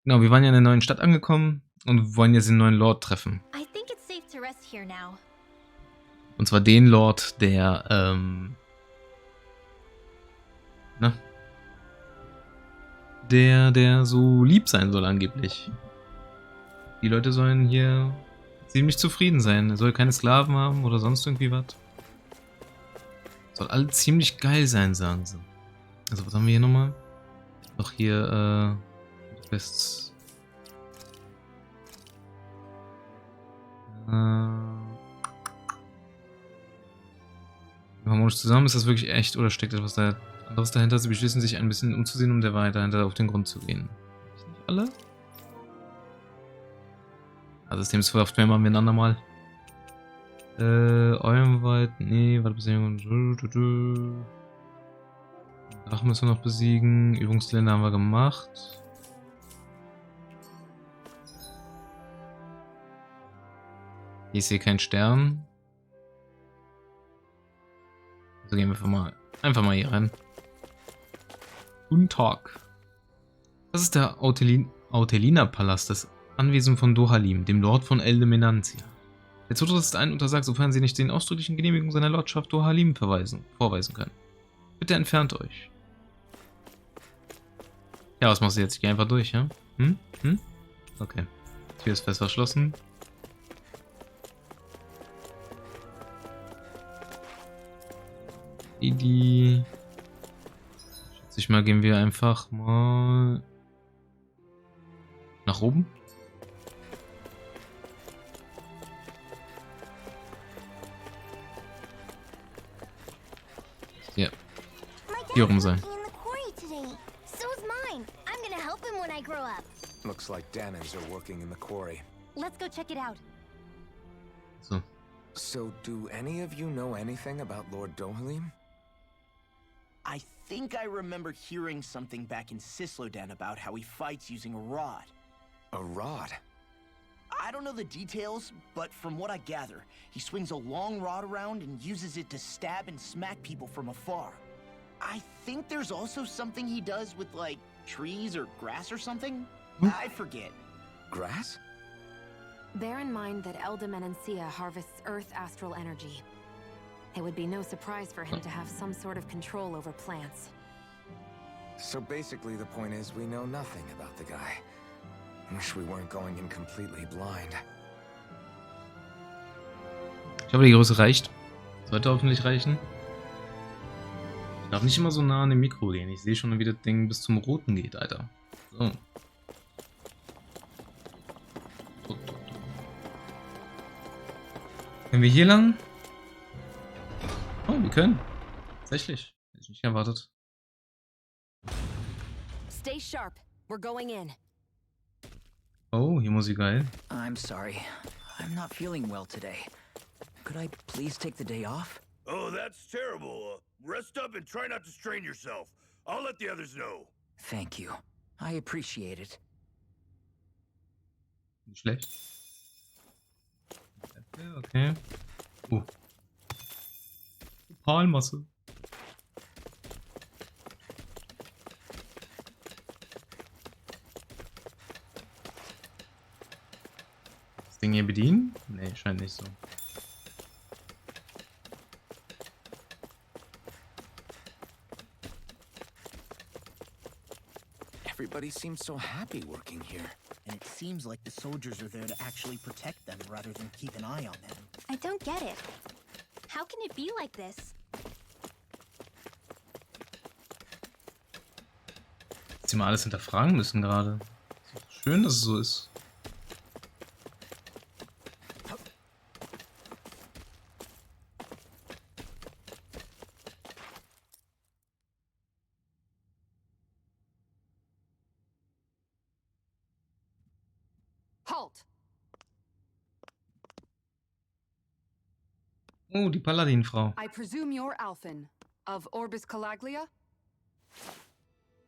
Genau, wir waren ja in der neuen Stadt angekommen und wollen jetzt den neuen Lord treffen. I think it's safe to rest here now. Und zwar den Lord, der, der so lieb sein soll angeblich. Die Leute sollen hier ziemlich zufrieden sein. Er soll keine Sklaven haben oder sonst irgendwie was. Soll alles ziemlich geil sein, sagen sie. Also was haben wir hier nochmal? Noch hier, Quests. Harmonisch zusammen, ist das wirklich echt oder steckt etwas da anderes dahinter? Sie beschließen sich ein bisschen umzusehen, um der Wahrheit dahinter auf den Grund zu gehen. Nicht alle? Also Systemsoftware machen wir ein andermal. Eulenwald, nee, warte, Besiegen. Drachen müssen wir noch besiegen. Übungsgelände haben wir gemacht. Hier ist hier kein Stern. Also gehen wir einfach mal hier rein. Guten Tag. Das ist der Autelina-Palast, das Anwesen von Dohalim, dem Lord von Eldemenantia. Der Zutritt ist ein untersagt, sofern Sie nicht den ausdrücklichen Genehmigung seiner Lordschaft Dohalim vorweisen können. Bitte entfernt euch. Ja, was machst du jetzt? Ich geh einfach durch, ja? Okay. Die Tür ist fest verschlossen. Schätze ich mal, gehen wir einfach mal nach oben. Ja, hier oben sein. Looks like Danans are working in the quarry. Let's go check it out. So, do any of you know anything about Lord Dohalim? I think I remember hearing something back in Sislodan about how he fights using a rod. A rod? I don't know the details, but from what I gather, he swings a long rod around and uses it to stab and smack people from afar. I think there's also something he does with, like, trees or grass or something? I forget. Grass? Bear in mind that Eldemenencia harvests Earth astral energy. It would be no surprise for him to have some sort of control over plants. So basically the point is we know nothing about the guy. Wish we weren't going in completely blind. Ich hoffe, die Größe reicht. Sollte hoffentlich reichen. Ich darf nicht immer so nah an dem Mikro gehen. Ich sehe schon, wie das Ding bis zum Roten geht, Alter. So. Können wir hier lang? Oh, wir können. Tatsächlich. Hätte ich nicht erwartet. Stay sharp. We're going in. Oh, hier Musik geil. I'm sorry. I'm not feeling well today. Could I please take the day off? Oh, that's terrible. Rest up and try not to strain yourself. I'll let the others know. Thank you. I appreciate it. Nicht schlecht. Okay. Palmasse. Das Ding hier bedienen? Nee, scheint nicht so. Everybody seems so happy working here. And it seems like the soldiers are there to actually protect them rather than keep an eye on them. I don't get it. How can it be like this? Dass sie mal alles hinterfragen müssen gerade. Schön, dass es so ist. Halt! Oh, die Paladin-Frau. I presume you're Alphen, of Orbis Calaglia?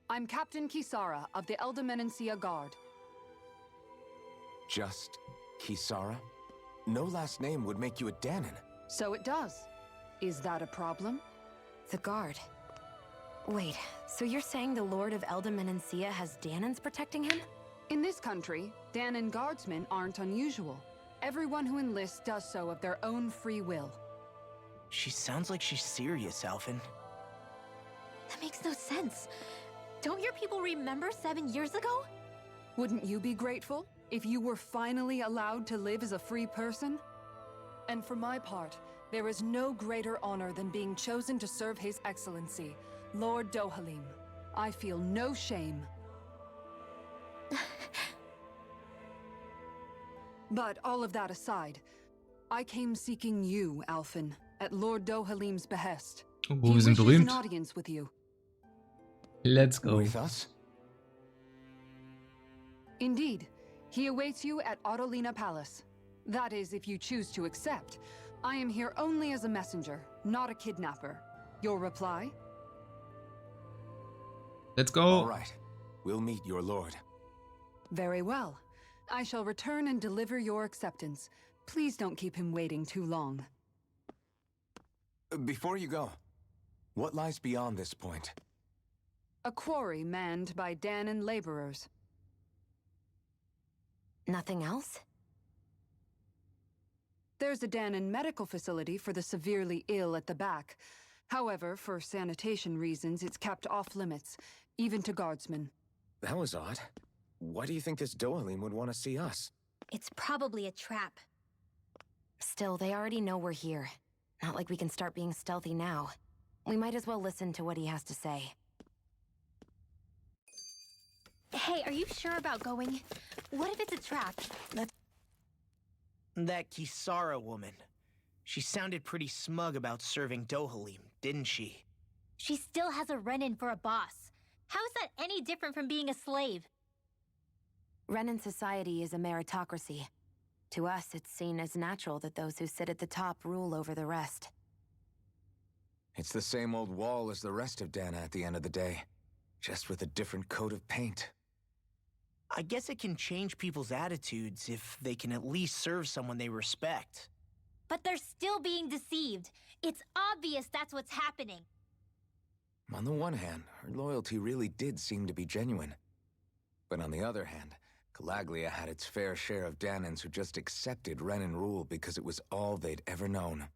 I'm Captain Kisara of the Eldemenencia Guard. Just Kisara? No last name would make you a Danan. So it does. Is that a problem? The guard. Wait, so you're saying the Lord of Eldemenencia has Danans protecting him? In this country, Danon guardsmen aren't unusual. Everyone who enlists does so of their own free will. She sounds like she's serious, Alphen. That makes no sense. Don't your people remember 7 years ago? Wouldn't you be grateful if you were finally allowed to live as a free person? And for my part, there is no greater honor than being chosen to serve His Excellency, Lord Dohalim. I feel no shame. But all of that aside, I came seeking you, Alphen, at Lord Dohalim's behest. Oh, He wir sind wishes an berühmt. audience with you. Let's go. With us? Indeed. He awaits you at Autolina Palace. That is, if you choose to accept. I am here only as a messenger, not a kidnapper. Your reply? Let's go. All right. We'll meet your lord. Very well. I shall return and deliver your acceptance. Please don't keep him waiting too long. Before you go, what lies beyond this point? A quarry manned by Danon laborers. Nothing else? There's a Danon medical facility for the severely ill at the back. However, for sanitation reasons, it's kept off limits, even to guardsmen. That was odd. Why do you think this Dohalim would want to see us? It's probably a trap. Still, they already know we're here. Not like we can start being stealthy now. We might as well listen to what he has to say. Hey, are you sure about going? What if it's a trap? That Kisara woman. She sounded pretty smug about serving Dohalim, didn't she? She still has a run-in for a boss. How is that any different from being a slave? Renan society is a meritocracy. To us, it's seen as natural that those who sit at the top rule over the rest. It's the same old wall as the rest of Dana at the end of the day, just with a different coat of paint. I guess it can change people's attitudes if they can at least serve someone they respect. But they're still being deceived. It's obvious that's what's happening. On the one hand, her loyalty really did seem to be genuine. But on the other hand, Calaglia had its fair share of Danans who just accepted Renan rule because it was all they'd ever known.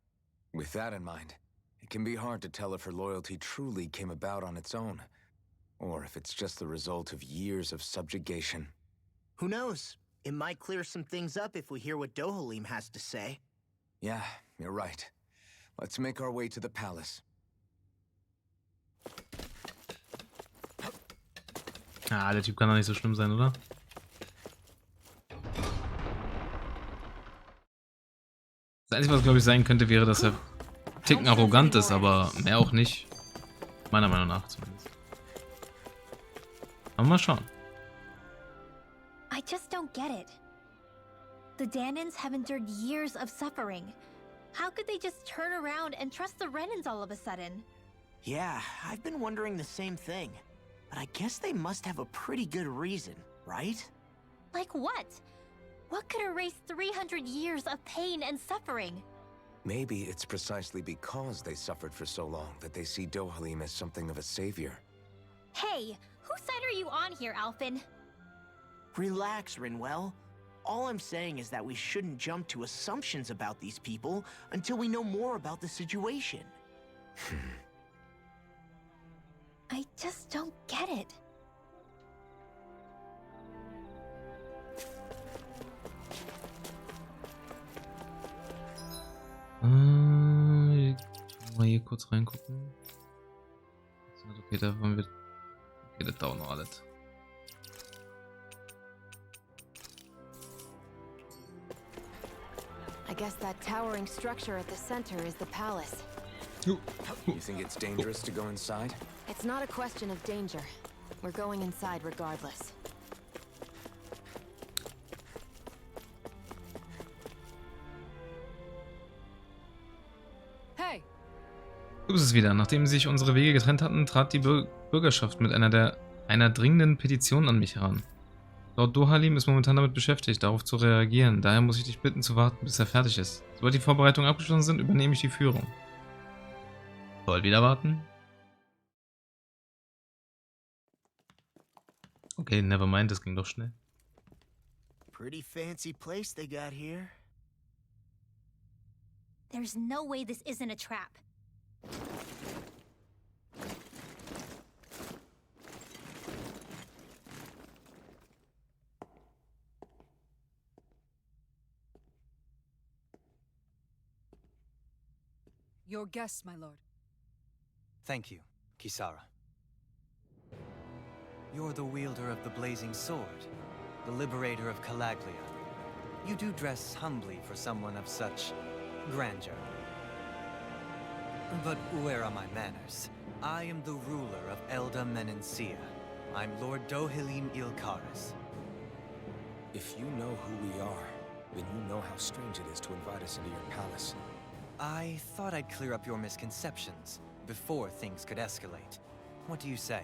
With that in mind, it can be hard to tell if her loyalty truly came about on its own, or if it's just the result of years of subjugation. Who knows? It might clear some things up if we hear what Dohalim has to say. Yeah, you're right. Let's make our way to the palace. Ah, der Typ kann doch nicht so schlimm sein, oder? Das Einzige, was glaube ich sein könnte, wäre, dass er einen Ticken arrogant ist, aber mehr auch nicht. Meiner Meinung nach zumindest. Aber mal schauen. I just don't get it. The Danans have endured years of suffering. How could they just turn around and trust the Renans all of a sudden? Yeah, I've been wondering the same thing. But I guess they must have a pretty good reason, right? Like what? What could erase 300 years of pain and suffering? Maybe it's precisely because they suffered for so long that they see Dohalim as something of a savior. Hey, whose side are you on here, Alphen? Relax, Rinwell. All I'm saying is that we shouldn't jump to assumptions about these people until we know more about the situation. I just don't get it. Mal hier kurz reingucken. Okay, davon wird. Okay, das dauert noch alles. I guess that towering structure at the center is the palace. You think it's dangerous to go inside? It's not a question of danger. We're going inside regardless. Hey, Du bist es wieder. Nachdem sich unsere Wege getrennt hatten, trat die Bürgerschaft mit einer dringenden Petition an mich heran. Lord Dohalim ist momentan damit beschäftigt, darauf zu reagieren. Daher muss ich dich bitten zu warten, bis er fertig ist. Sobald die Vorbereitungen abgeschlossen sind, übernehme ich die Führung. Soll wieder warten? Okay, nevermind, das ging doch schnell. Pretty fancy place they got here. There's no way this isn't a trap. Your guests, my lord. Thank you, Kisara. You're the wielder of the blazing sword, the liberator of Calaglia. You do dress humbly for someone of such grandeur. But where are my manners? I am the ruler of Elda Menencia. I'm Lord Dohalim Ilkaris. If you know who we are, then you know how strange it is to invite us into your palace. I thought I'd clear up your misconceptions before things could escalate. What do you say?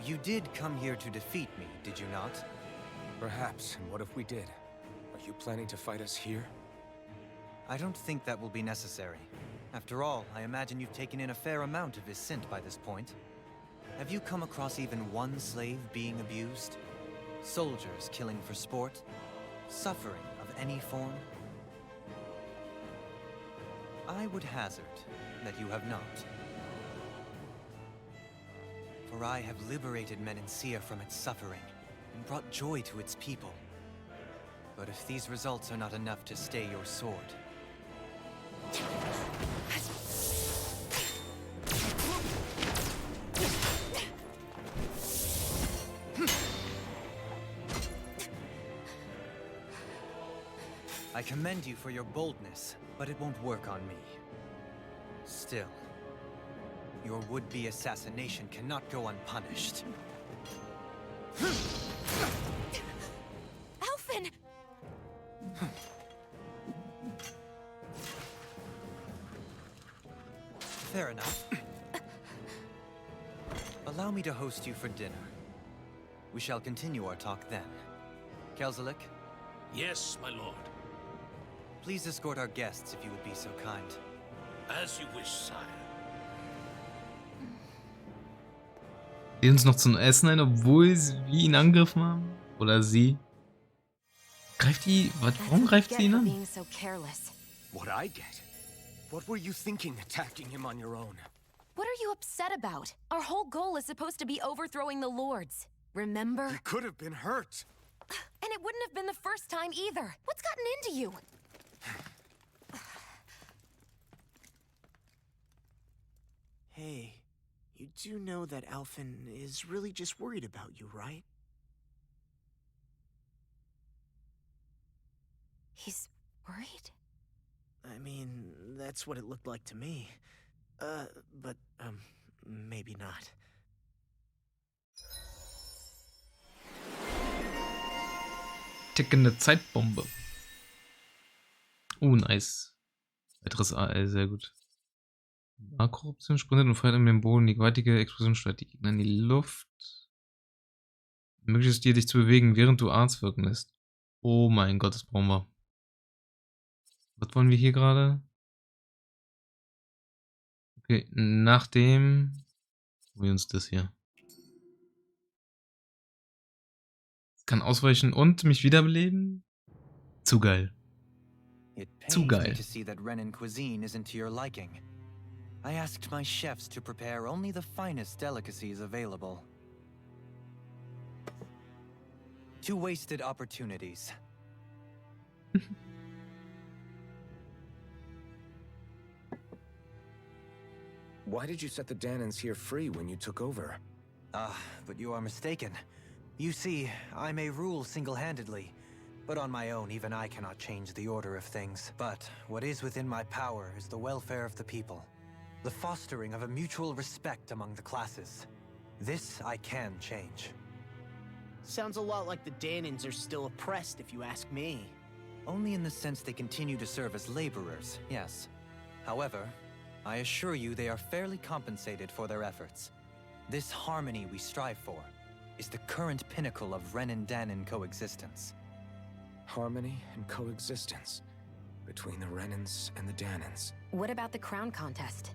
You did come here to defeat me, did you not? Perhaps, and what if we did? Are you planning to fight us here? I don't think that will be necessary. After all, I imagine you've taken in a fair amount of his scent by this point. Have you come across even one slave being abused? Soldiers killing for sport? Suffering of any form? I would hazard that you have not. For I have liberated Menencia from its suffering and brought joy to its people. But if these results are not enough to stay your sword... I commend you for your boldness, but it won't work on me. Still, your would-be assassination cannot go unpunished. Alphen! Fair enough. Allow me to host you for dinner. We shall continue our talk then. Kelzelik? Yes, my lord. Please escort our guests if you would be so kind. As you wish, sire. Die uns noch zum Essen ein, obwohl wir ihn angegriffen haben? Oder sie? Greift die... Warum greift sie ihn an? What I get? What were you thinking attacking him on your own? What are you upset about? Our whole goal is supposed to be overthrowing the lords. Remember? He could have been hurt. And it wouldn't have been the first time either. What's gotten into you? Hey, you do know that Alphen is really just worried about you, right? He's worried? I mean, that's what it looked like to me. But maybe not. Tickende Zeitbombe. Nice. Weiteres AL, sehr gut. A-Korruption sprintet und feuert an den Boden. Die gewaltige Explosion steuert die Gegner in die Luft. Möglichst dir dich zu bewegen, während du Arzt wirken lässt. Oh mein Gott, das brauchen wir. Was wollen wir hier gerade? Okay, nachdem wir uns das hier. Kann ausweichen und mich wiederbeleben? Zu geil. Zu geil. I asked my chefs to prepare only the finest delicacies available. 2 wasted opportunities. Why did you set the Danans here free when you took over? But you are mistaken. You see, I may rule single-handedly, but on my own, even I cannot change the order of things. But what is within my power is the welfare of the people. The fostering of a mutual respect among the classes. This I can change. Sounds a lot like the Danans are still oppressed, if you ask me. Only in the sense they continue to serve as laborers, yes. However, I assure you they are fairly compensated for their efforts. This harmony we strive for is the current pinnacle of Ren and Danan coexistence. Harmony and coexistence between the Renans and the Danans. What about the crown contest?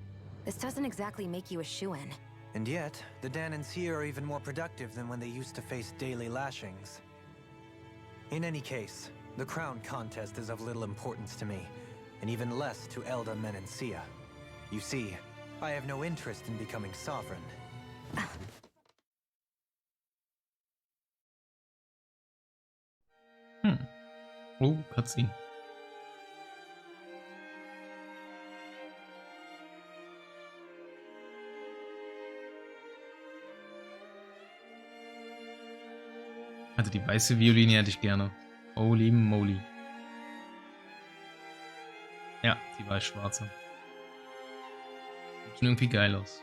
This doesn't exactly make you a shoo-in. And yet, the Danans here are even more productive than when they used to face daily lashings. In any case, the crown contest is of little importance to me, and even less to Elda Menencia. You see, I have no interest in becoming sovereign. Oh, Cutscene. Also die weiße Violine hätte ich gerne. Holy moly. Ja, die weiß-schwarze. Sieht schon irgendwie geil aus.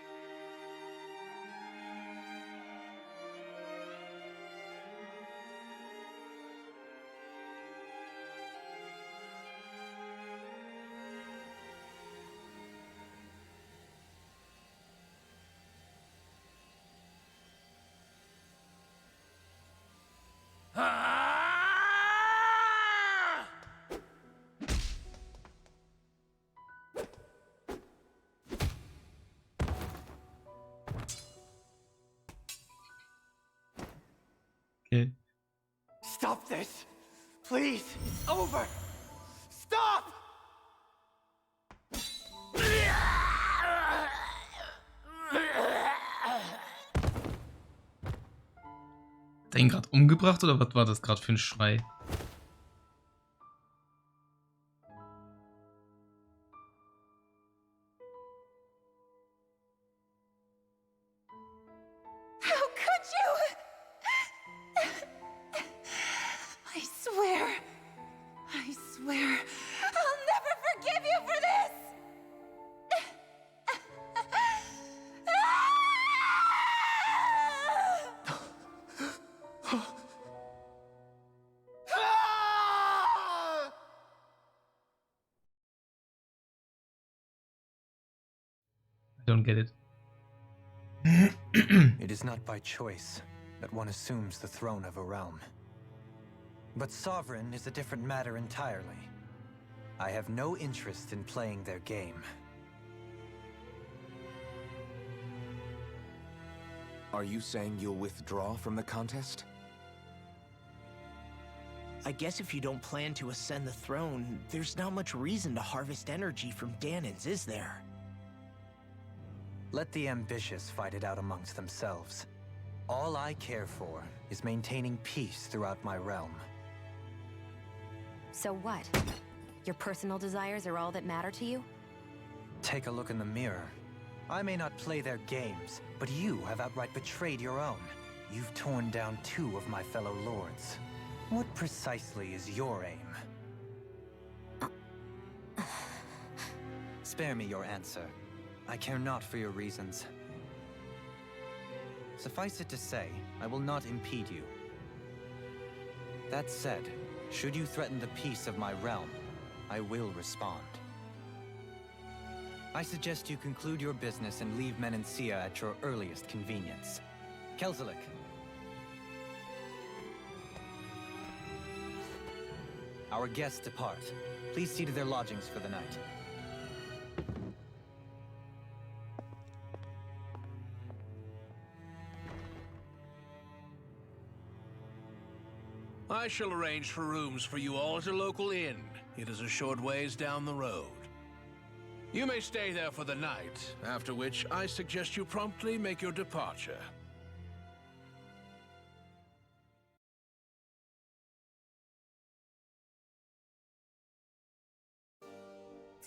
Okay. Stop this! Please! It's over! Stop! Hat er ihn gerade umgebracht oder was war das gerade für ein Schrei? How could you? I swear, I'll never forgive you for this! I don't get it. It is not by choice that one assumes the throne of a realm. But sovereign is a different matter entirely. I have no interest in playing their game. Are you saying you'll withdraw from the contest? I guess if you don't plan to ascend the throne, there's not much reason to harvest energy from Danans, is there? Let the ambitious fight it out amongst themselves. All I care for is maintaining peace throughout my realm. So what? Your personal desires are all that matter to you? Take a look in the mirror. I may not play their games, but you have outright betrayed your own. You've torn down 2 of my fellow lords. What precisely is your aim? Spare me your answer. I care not for your reasons. Suffice it to say, I will not impede you. That said, should you threaten the peace of my realm, I will respond. I suggest you conclude your business and leave Menencia at your earliest convenience. Kelzelik. Our guests depart. Please see to their lodgings for the night. I shall arrange for rooms for you all at a local inn. It is a short ways down the road. You may stay there for the night, after which I suggest you promptly make your departure.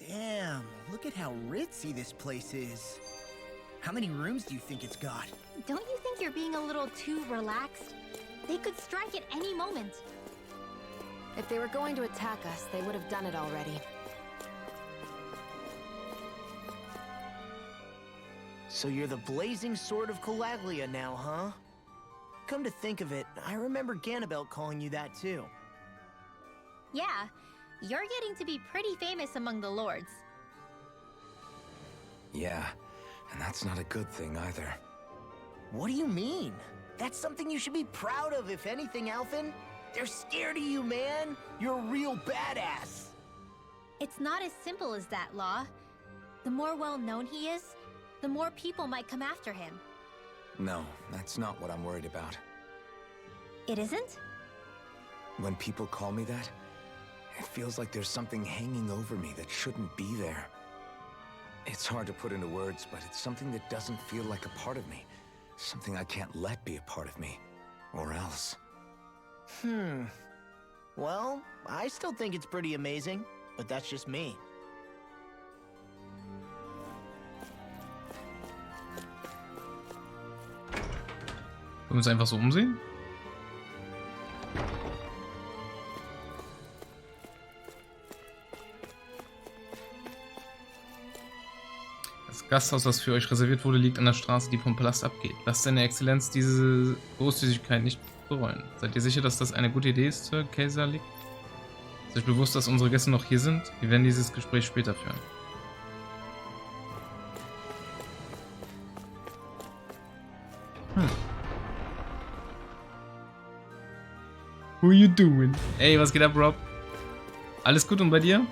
Damn, look at how ritzy this place is. How many rooms do you think it's got? Don't you think you're being a little too relaxed? They could strike at any moment. If they were going to attack us, they would have done it already. So you're the blazing sword of Calaglia now, huh? Come to think of it, I remember Ganabelt calling you that too. Yeah, you're getting to be pretty famous among the lords. Yeah, and that's not a good thing either. What do you mean? That's something you should be proud of, if anything, Alphen. They're scared of you, man. You're a real badass. It's not as simple as that, Law. The more well-known he is, the more people might come after him. No, that's not what I'm worried about. It isn't? When people call me that, it feels like there's something hanging over me that shouldn't be there. It's hard to put into words, but it's something that doesn't feel like a part of me. Something I can't let be a part of me. Or else. Well, I still think it's pretty amazing, but that's just me. Wollen wir uns einfach so umsehen? Das Gasthaus, das für euch reserviert wurde, liegt an der Straße, die vom Palast abgeht. Lasst seine Exzellenz diese Großzügigkeit nicht bereuen. Seid ihr sicher, dass das eine gute Idee ist, Sir Kaiserlich? Ist euch bewusst, dass unsere Gäste noch hier sind? Wir werden dieses Gespräch später führen. Who you doing? Ey, was geht ab, Rob? Alles gut und bei dir?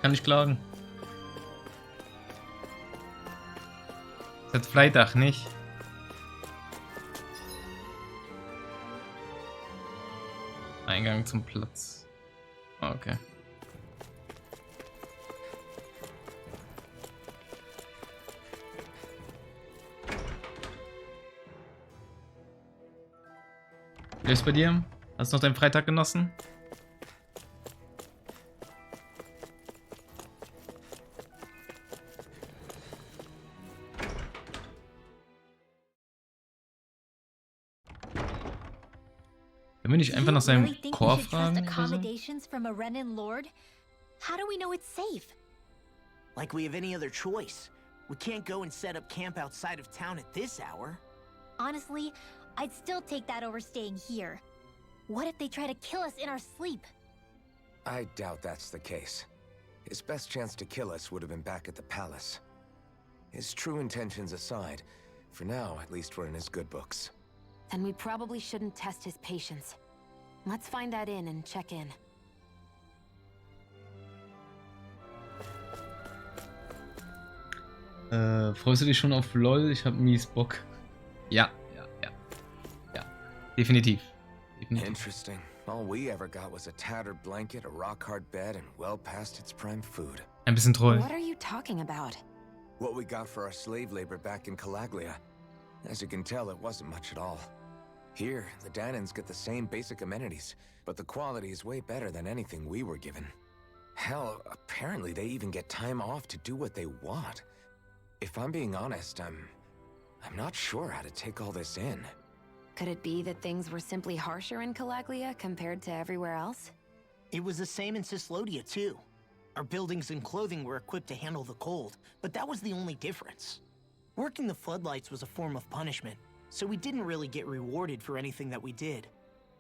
Kann nicht klagen. Seit Freitag, nicht? Eingang zum Platz. Okay. Wie ist bei dir? Hast du noch deinen Freitag genossen? Können wir nicht einfach nach seinem Chor fragen? Accommodations from a Renin Lord? How do we know it's safe? Like we have any other choice. We can't go and set up camp outside of town at this hour. Honestly, I'd still take that over staying here. What if they try to kill us in our sleep? I doubt that's the case. His best chance to kill us would have been back at the palace. His true intentions aside, for now, at least we're in his good books. Then we probably shouldn't test his patience. Let's find that inn and check in. Freust du dich schon auf LOL? Ich hab mies Bock. Ja. Definitiv. Interesting. All we ever got was a tattered blanket, a rock-hard bed, and well past its prime food. Ein bisschen treu. What are you talking about? What we got for our slave labor back in Calaglia. As you can tell, it wasn't much at all. Here, the Danans get the same basic amenities, but the quality is way better than anything we were given. Hell, apparently they even get time off to do what they want. If I'm being honest, I'm not sure how to take all this in. Could it be that things were simply harsher in Calaglia compared to everywhere else? It was the same in Cislodia, too. Our buildings and clothing were equipped to handle the cold, but that was the only difference. Working the floodlights was a form of punishment, so we didn't really get rewarded for anything that we did.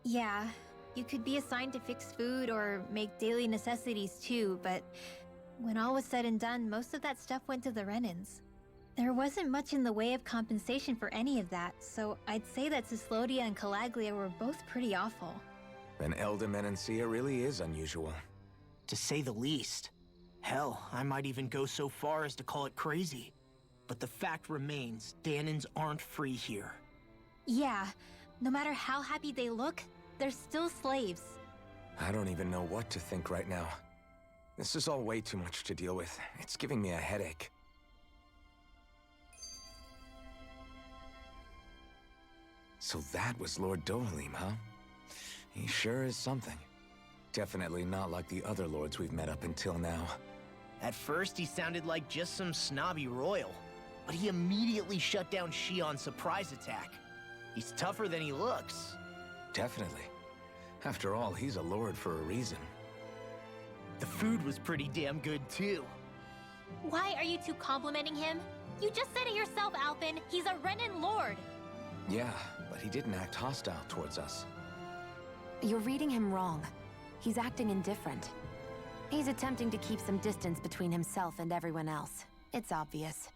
Yeah, you could be assigned to fix food or make daily necessities too, but when all was said and done, most of that stuff went to the Renins. There wasn't much in the way of compensation for any of that, so I'd say that Cislodia and Calaglia were both pretty awful. Then Elda Menancia really is unusual. To say the least. Hell, I might even go so far as to call it crazy. But the fact remains, Danans aren't free here. Yeah, no matter how happy they look, they're still slaves. I don't even know what to think right now. This is all way too much to deal with. It's giving me a headache. So that was Lord Dohalim, huh? He sure is something. Definitely not like the other lords we've met up until now. At first, he sounded like just some snobby royal, but he immediately shut down Shion's surprise attack. He's tougher than he looks. Definitely. After all, he's a lord for a reason. The food was pretty damn good, too. Why are you two complimenting him? You just said it yourself, Alpin. He's a Renin Lord. Yeah, but he didn't act hostile towards us. You're reading him wrong. He's acting indifferent. He's attempting to keep some distance between himself and everyone else. It's obvious.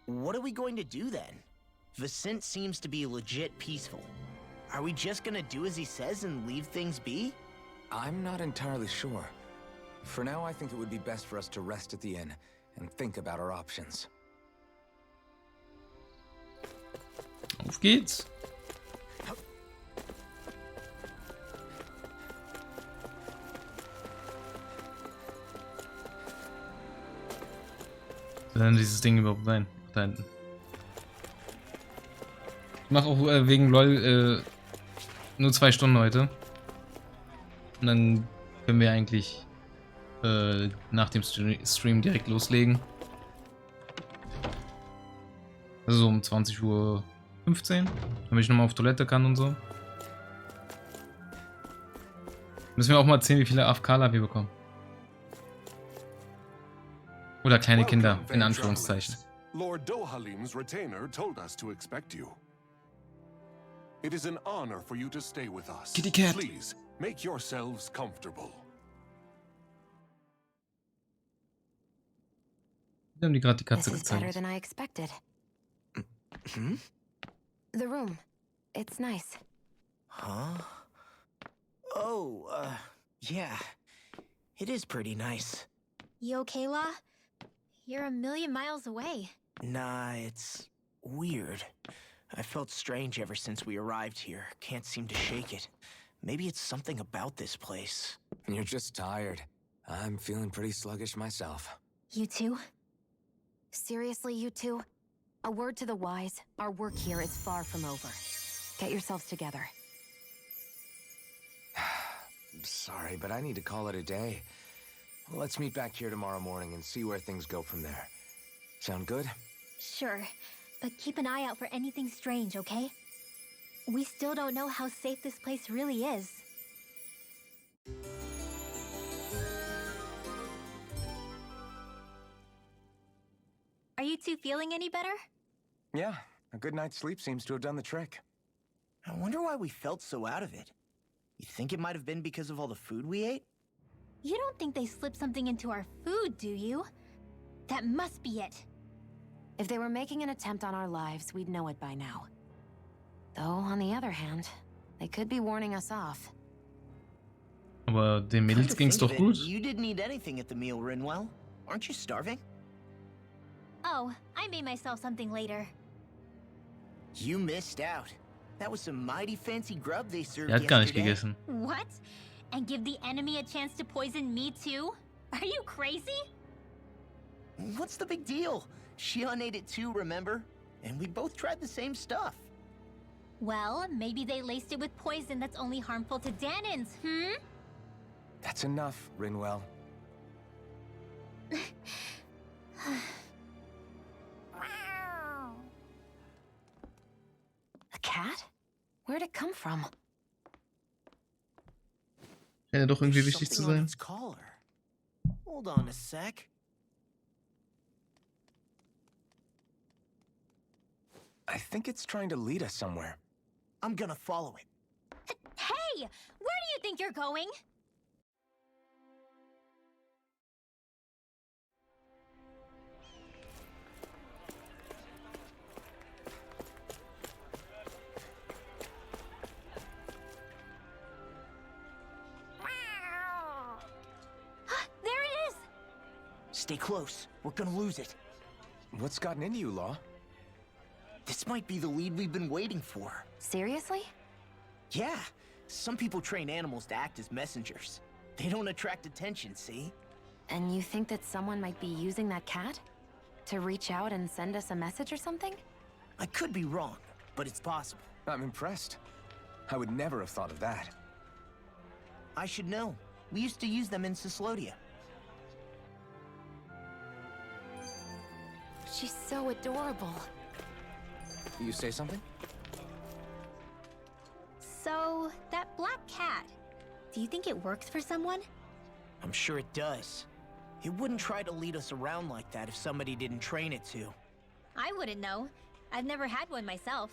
What are we going to do then? Vicent seems to be legit peaceful. Are we just gonna do as he says and leave things be? I'm not entirely sure. For now, I think it would be best for us to rest at the inn and think about our options. Auf geht's. Soll denn dieses Ding überhaupt sein? Da hinten. Ich mache auch wegen LOL nur 2 Stunden heute. Und dann können wir eigentlich nach dem Stream direkt loslegen. Also so um 20:15 Uhr, damit ich nochmal auf Toilette kann und so. Müssen wir auch mal erzählen, wie viele AFKler wir bekommen. Oder kleine Kinder, in Anführungszeichen. Lord Dohalim's retainer told us to expect you. It is an honor for you to stay with us. Kitty cat. Please, make yourselves comfortable. Wir haben die gerade die Katze This is better gezeigt. than I expected. The room. It's nice. Huh? Oh, yeah. It is pretty nice. You okay, La? You're a million miles away. Nah, it's weird. I felt strange ever since we arrived here. Can't seem to shake it. Maybe it's something about this place. You're just tired. I'm feeling pretty sluggish myself. You too? Seriously, you two? A word to the wise, our work here is far from over. Get yourselves together. Sorry, but I need to call it a day. Let's meet back here tomorrow morning and see where things go from there. Sound good? Sure, but keep an eye out for anything strange, okay? We still don't know how safe this place really is. Are you two feeling any better? Yeah, a good night's sleep seems to have done the trick. I wonder why we felt so out of it. You think it might have been because of all the food we ate? You don't think they slipped something into our food, do you? That must be it. If they were making an attempt on our lives, we'd know it by now. Though, on the other hand, they could be warning us off. Aber den Mädels Come to ging's think doch of it, gut. You didn't eat anything at the meal, Rinwell. Aren't you starving? Oh, I made myself something later. You missed out. That was some mighty fancy grub they served Er hat gar nicht yesterday. gegessen. What? And give the enemy a chance to poison me too? Are you crazy? What's the big deal? Shion ate it too, remember? And we both tried the same stuff. Well, maybe they laced it with poison that's only harmful to Danins, That's enough, Rinwell. A cat? Where'd it come from? Scheint ja doch irgendwie There's wichtig zu something on sein. its collar. Hold on a sec. I think it's trying to lead us somewhere. I'm gonna follow it. Hey! Where do you think you're going? There it is! Stay close. We're gonna lose it. What's gotten into you, Law? This might be the lead we've been waiting for. Seriously? Yeah. Some people train animals to act as messengers. They don't attract attention, see? And you think that someone might be using that cat? To reach out and send us a message or something? I could be wrong, but it's possible. I'm impressed. I would never have thought of that. I should know. We used to use them in Cyslodia. She's so adorable. You say something? So, that black cat, do you think it works for someone? I'm sure it does. It wouldn't try to lead us around like that if somebody didn't train it to. I wouldn't know. I've never had one myself.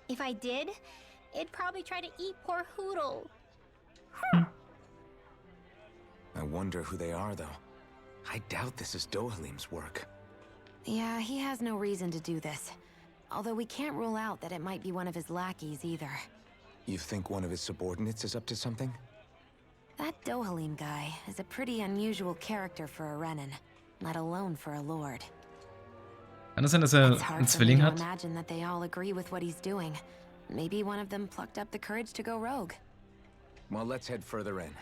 If I did, it'd probably try to eat poor Hoodle. I wonder who they are, though. I doubt this is Dohalim's work. Yeah, he has no reason to do this. Although we can't rule out that it might be one of his lackeys either. You think one of his subordinates is up to something? That Dohalim guy is a pretty unusual character for a Renin, let alone for a lord. Kann es sein, dass er It's hard einen for me Zwilling to hat? imagine that they all agree with what he's doing. Maybe one of them plucked up the courage to go rogue. Well, let's head further in.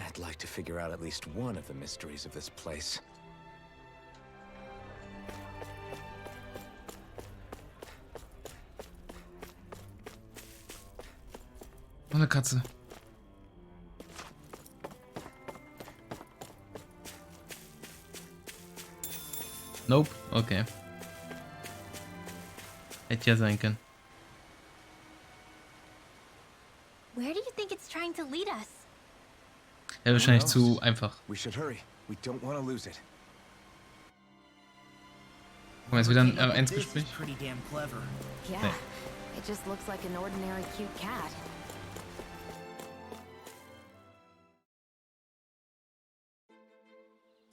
I'd like to figure out at least one of the mysteries of this place. Noch eine Katze. Nope, okay. Hätte ja sein können. Where do you think it's trying to lead us? Ja, wahrscheinlich zu einfach. We should hurry. We don't want to lose it. Guck mal, jetzt wieder ein This is M1-Gespräch. pretty damn clever. Yeah, Hey. it just looks like an ordinary cute cat.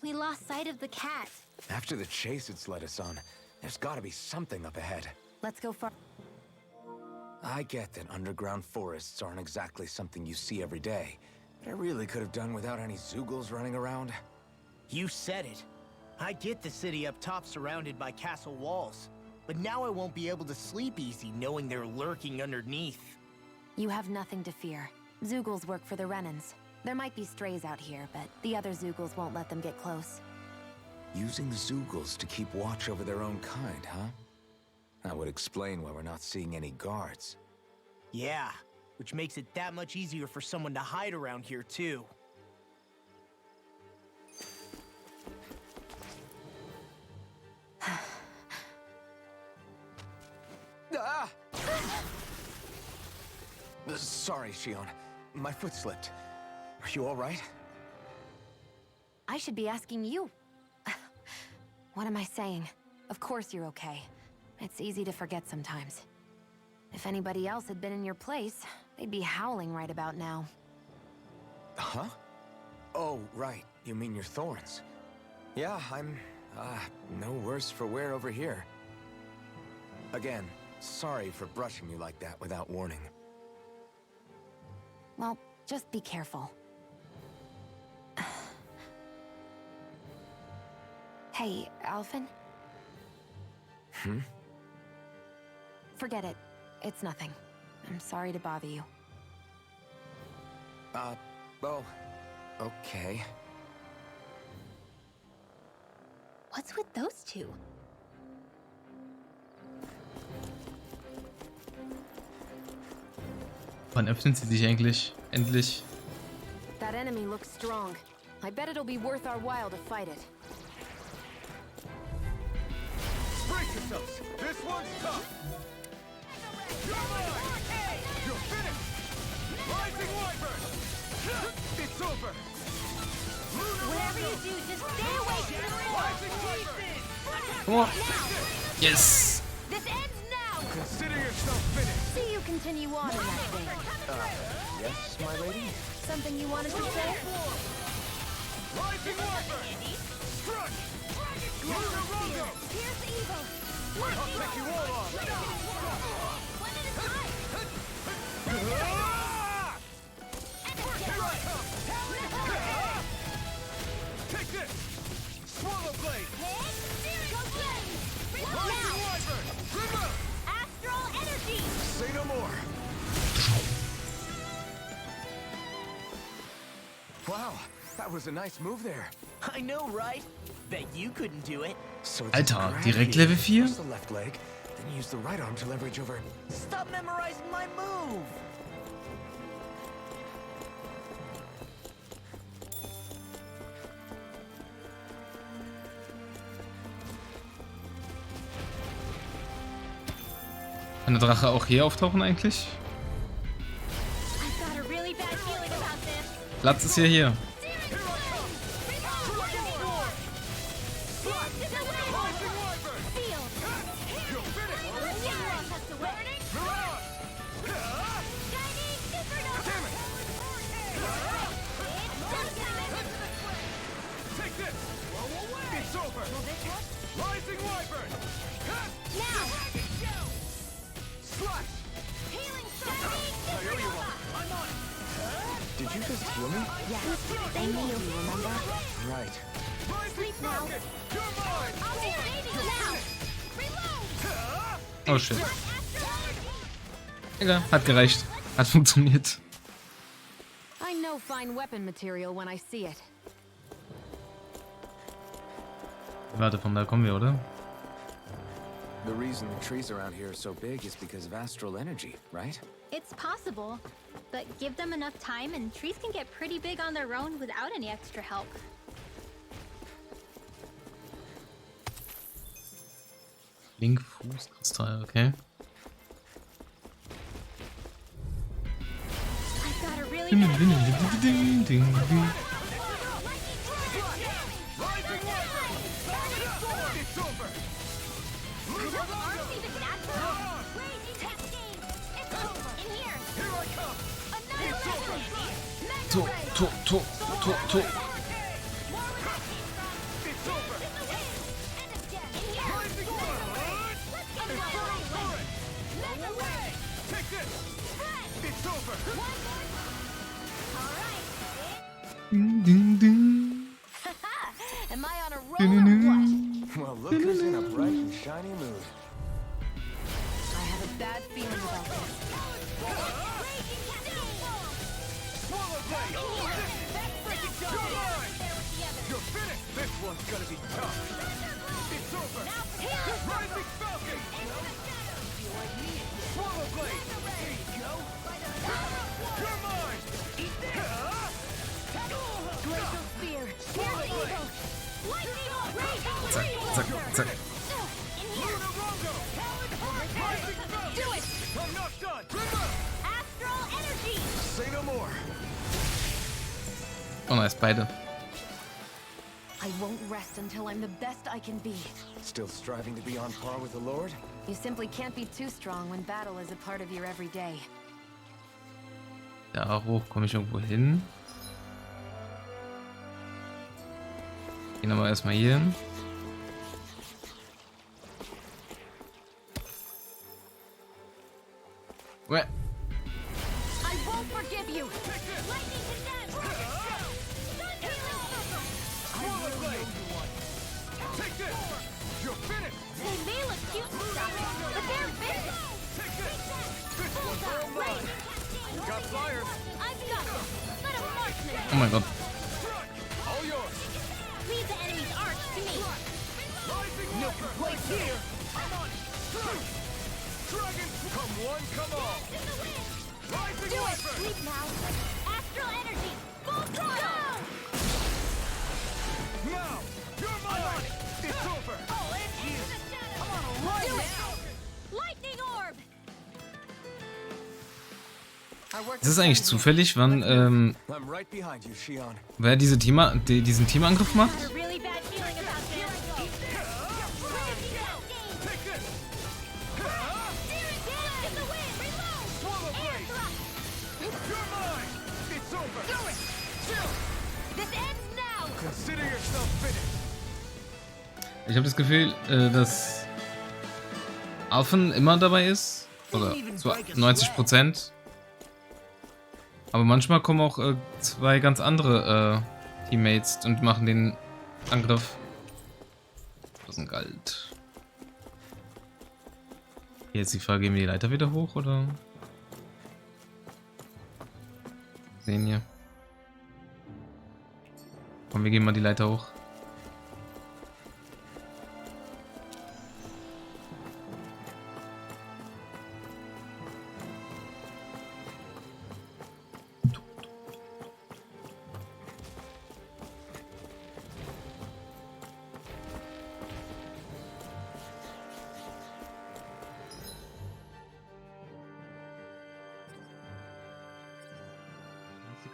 We lost sight of the cat. After the chase it's led us on, there's got to be something up ahead. Let's go far. I get that underground forests aren't exactly something you see every day, but I really could have done without any Zoogles running around. You said it. I get the city up top surrounded by castle walls, but now I won't be able to sleep easy knowing they're lurking underneath. You have nothing to fear. Zoogles work for the Renans. There might be strays out here, but the other Zoogles won't let them get close. Using Zoogles to keep watch over their own kind, huh? That would explain why we're not seeing any guards. Yeah, which makes it that much easier for someone to hide around here, too. Ah! Sorry, Shion. My foot slipped. Are you all right? I should be asking you. What am I saying? Of course you're okay. It's easy to forget sometimes. If anybody else had been in your place, they'd be howling right about now. Huh? Oh, right. You mean your thorns. Yeah, I'm, no worse for wear over here. Again, sorry for brushing you like that without warning. Well, just be careful. Hey, Alphen? Hmm? Forget it. It's nothing. I'm sorry to bother you. Oh, okay. What's with those two? Wann öffnet sie sich eigentlich? Endlich. That enemy looks strong. I bet it'll be worth our while to fight it. Brace yourselves! This one's tough! You're finished! Rising Wyvern! It's over! Whatever you do, just stay away from the Rising Wyvern! Come on. Yes! This ends now! Consider yourself finished! See you continue on in that vein. Yes, my lady? Something you wanted to say? Rising Wyvern! Strike! Lunar Rondo! Here's the evil! I'll take you all on! One at a time! Ah! Here I come! Take this! Swallow Blade! Rising Wyvern! Remove! Astral energy! Say no more! Wow, that was a nice move there. I know, right? Bet you couldn't do it. So it's Alter, a direkt gravity. Level 4? Use the left leg, then use the right arm to leverage over. Stop memorizing my move! Kann der Drache auch hier auftauchen eigentlich? I've got a really bad feeling about this. Platz ist hier. Take this! It's over! Rising Wyvern! Now! Slash! I owe you one. Did you just heal me? Yes, they knew you, remember? Right. Sleep now. I'll be saving now. Reload. Oh shit. Egal, hat gereicht. Hat funktioniert. I know fine weapon material when I see it. Warte, von da kommen wir, oder? The reason the trees around here are so big is because of astral energy, right? It's possible, but give them enough time and trees can get pretty big on their own without any extra help. Link-Fußkristall, okay. I've got a really bad To. Ding, ding, ding. Am I on a roll or what? Well, look who's in a bright and shiny mood. I have a bad feeling about this. You're finished! This one's gonna be tough! It's over! Rising Falcon! Swallow Blade! There you go! You're mine! Glacial Spear! Zack, zack. Lunar Rongo! Rising Falcon! Do it! I'm not done! Astral energy. Say no more! Oh nice, beide. I won't rest until I'm the best I can be. Still striving to be on par with the Lord? You simply can't be too strong when battle is a part of your everyday. Da hoch komme ich irgendwo hin. Gehen wir erstmal hier hin. Uäh. I won't forgive you! Take this! You're finished! They may look cute and stuff, but they're big. Take this! This one's all mine! Got flyers! I've got this. Let a marksman. Oh mein Gott. All yours! Leave the enemy's arch to me. Rising no place here! I'm on it! Dragon! Come one, come all! Rising Do it. Viper! Sleep now. Astral energy. Full throttle. Now! You're mine! It's over! Oh, it's here. I'm on a roll! Do it. Lightning orb. Ist es eigentlich zufällig, wann I'm right behind you, Shion. wer diesen Teamangriff macht? Got a really bad feeling about this. Take this! In the wind. Reload. Swallow Air Blade! thrust. You're mine! It's over! Do it. Chill! This ends now. Consider yourself finished! Ich habe das Gefühl, dass Alphen immer dabei ist. Oder zu 90%. Aber manchmal kommen auch zwei ganz andere Teammates und machen den Angriff. Das ist ein Galt. Jetzt die Frage, gehen wir die Leiter wieder hoch oder? Sehen hier. Komm, wir gehen mal die Leiter hoch.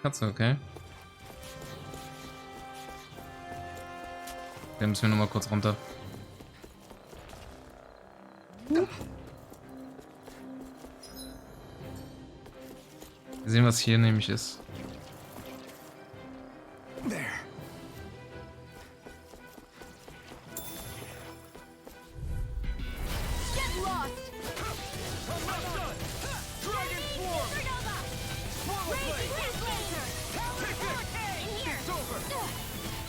Katze, okay. Dann müssen wir noch mal kurz runter. Wir sehen, was hier nämlich ist. There. Get lost. I'm not done! Dragon Swarm! Swallow Blade! Take this! It's over!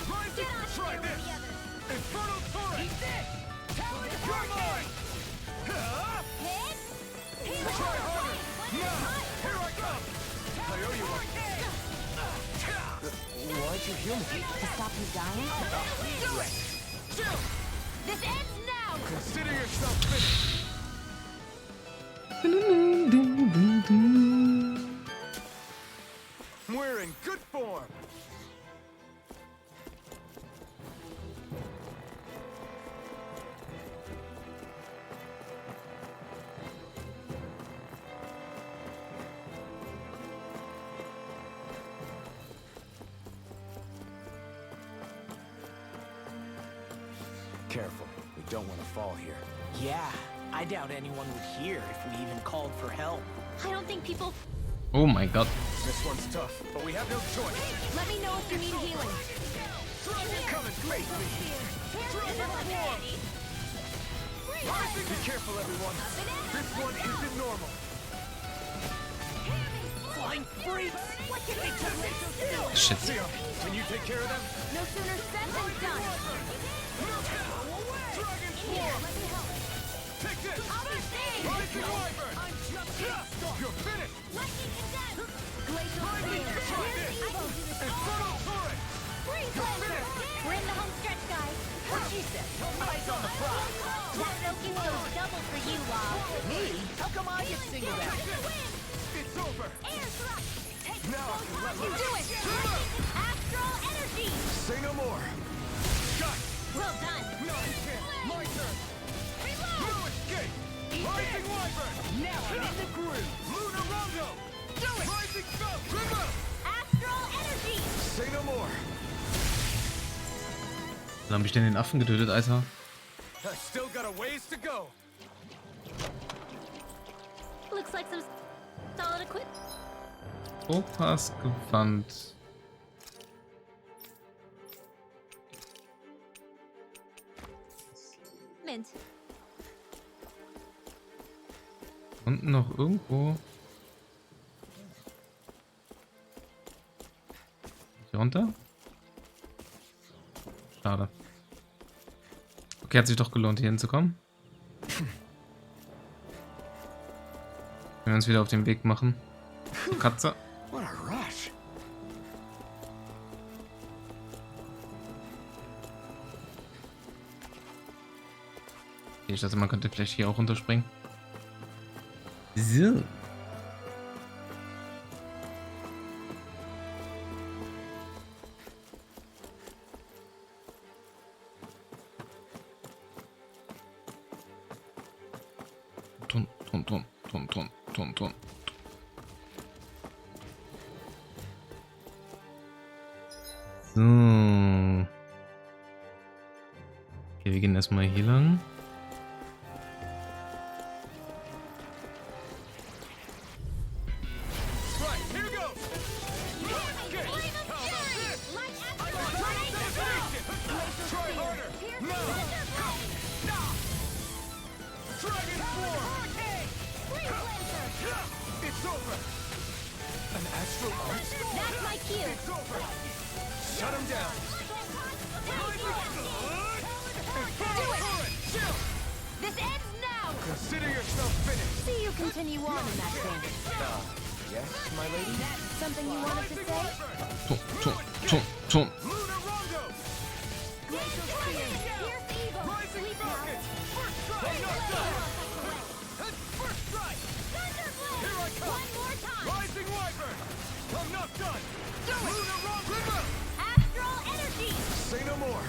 Rising! Try this! Try harder! Now! Here I come! I owe you one. Why'd you heal me? To stop you dying? Do it! Chill! This ends now! Consider yourself finished! We're in good form! Careful, we don't want to fall here. Yeah, I doubt anyone would hear if we even called for help. I don't think people... Oh my god. This one's tough, but we have no choice. Let me know if you need healing. Come and face me! Be careful, everyone. This one isn't normal. Flying freaks! What can we do? Shit. Theo, can you take care of them? No sooner said than done. Dragon Here, let me help. Take this! Overseas! Rising Wyvern! You're finished! Lightning condensed! Glacial Lightning, Spear! try this! Infernal Turret! Freeze Lancer! We're in the home stretch, guys. What she said? Eyes on the prize. That soaking goes double for you, Law. Me? How come I get singled out? It's over! Air thrust! Now I can let You loose! do it! Astral energy! Say no more! Got it! Well done! No, you can't! My turn! No escape! Rising Wyvern! Now I'm in the groove. Lunar Rondo! Do it! Rising Sun! Remove! Astral energy! Say no more! Wann hab ich denn den Affen getötet, Alter? I still got a ways to go! Looks like some solid equipment. Opas Gewand. Unten noch irgendwo. Hier runter? Schade. Okay, hat sich doch gelohnt, hier hinzukommen. Wenn wir uns wieder auf den Weg machen. Die Katze. What a rush! Okay, ich dachte, man könnte vielleicht hier auch runterspringen. So. Ton. So. Okay, wir gehen erstmal hier lang. Right, here goes! Okay, how about this? I got devastation! Try harder! No! Dragon Form! It's over! An astral art? That's my cue. It's over! Shut him down! Chill! This ends now! Consider yourself finished! See you continue on in that vein. Yes, my lady? Something you wanted to say? Ton. Lunar Rondo! Glacial Spear! Pierce evil! Rising Falcon! First strike! I'm not done! First strike! Thunderblade! Here I come! One more time! Rising Wyvern! I'm not done! Do it! Lunar Rondo! Astral energy! Say no more!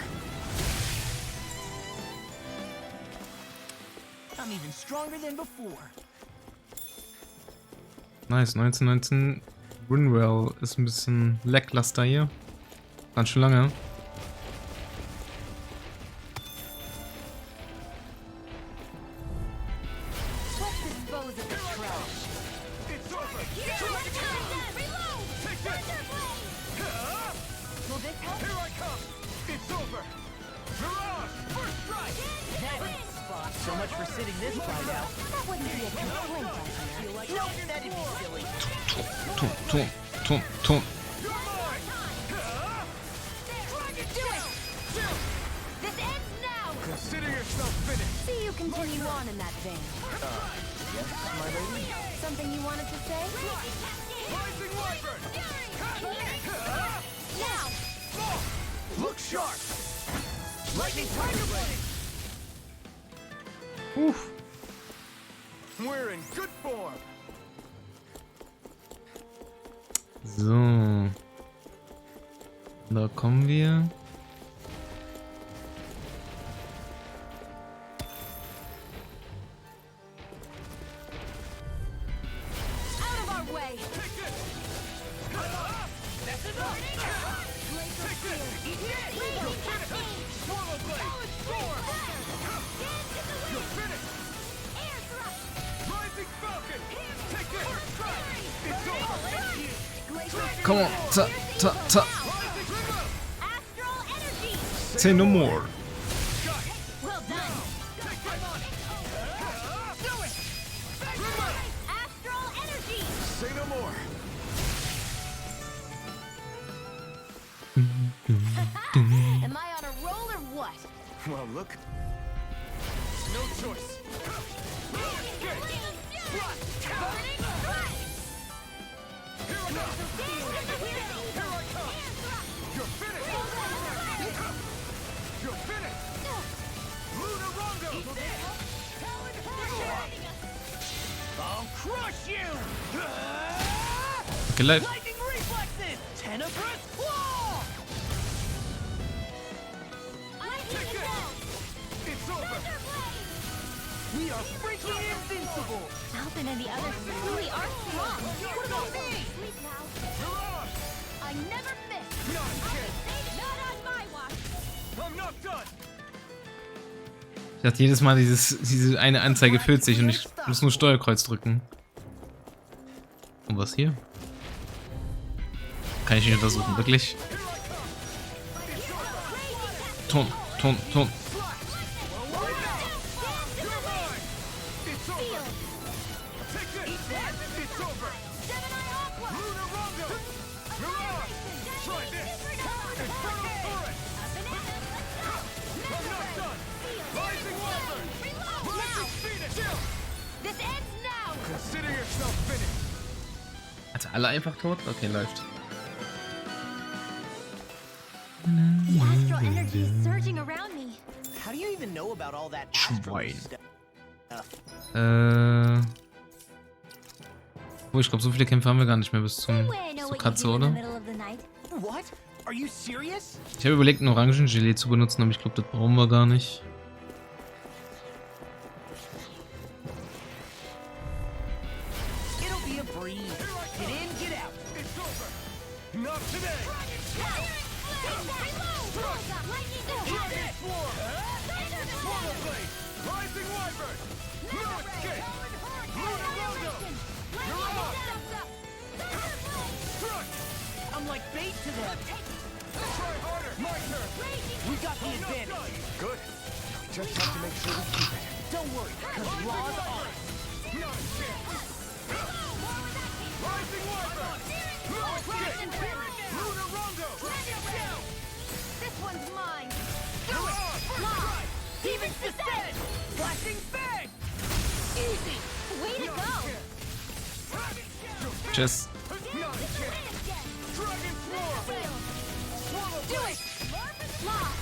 I'm even stronger than before. Nice, 1919. Runwell ist ein bisschen lackluster hier. Ganz schön lange. Let's dispose of the trash. It's over! Reload! Take this! Will this help? Here I come! It's over! Mirage! First strike! That is spot. So much for sitting this fight out. That wouldn't be a complaint, I hear. No, that'd be silly. Ton. You're mine! Do it! This ends now! Consider yourself finished! See you continue on in that vein. Yes, my lady? something you wanted to say? Rising Wyvern! Now! Look sharp! Lightning Tiger Blade! Uff. We're in good form. So. Da kommen wir. Out of our way! That's enough! Take this! Eat it! Swallow Blade! Storm! You're finished! Rising Falcon! Take this! It's over! Come on. Ta, ta, ta. Astral energy! Say no more. Well done! Do it! Astral energy! Say no more! Am I on a roll or what? Well, look. No choice. Here I go! Here I come! You're finished! You're finished! Luna Rondo! I'll crush you! Okay, live. Lightning reflexes! Tenebrous claw! Take it! It's over! We are freaking invincible! Alvin and the others truly are strong. What about me? Sleep now. Hurrah! I never miss. Not again! Not on my watch. I'm not done! Ich dachte jedes Mal, diese eine Anzeige füllt sich und ich muss nur Steuerkreuz drücken. Und was hier? Kann ich nicht untersuchen, wirklich? Ton, Ton, Ton. It's over! Take this! It's over! Luna Rondo! Hurrah! Try this! Infernal Turret! I'm not done! Rising Wyvern! Lightning Phoenix! This ends now. Consider yourself finished! Also alle einfach tot? Okay, läuft. The astral energy is surging around me. How do you even know about all that astral Schwein. stuff? Oh, ich glaube, so viele Kämpfe haben wir gar nicht mehr bis zur Katze, oder? What? Are you serious? Ich habe überlegt, ein Orangengelee zu benutzen, aber ich glaube, das brauchen wir gar nicht. It'll be a breeze. Get in, get out. It's over! Not today! Dragon Swarm! Swallow Blade! Rising Wyvern! No escape! Luna Rondo! You're up! Struck! I'm like bait to them. Try harder! My turn! We got the advantage. Good. We just have to make sure we keep it. Don't worry, because Raw's on it. Not a chance! Rising Wyvern! No escape! Luna Rondo! This one's mine. Hurrah! Demons descend! Flashing bang! Easy! Way to go. Tschüss. Not a chance! Dragon Swarm! Swallow Do it! Lock.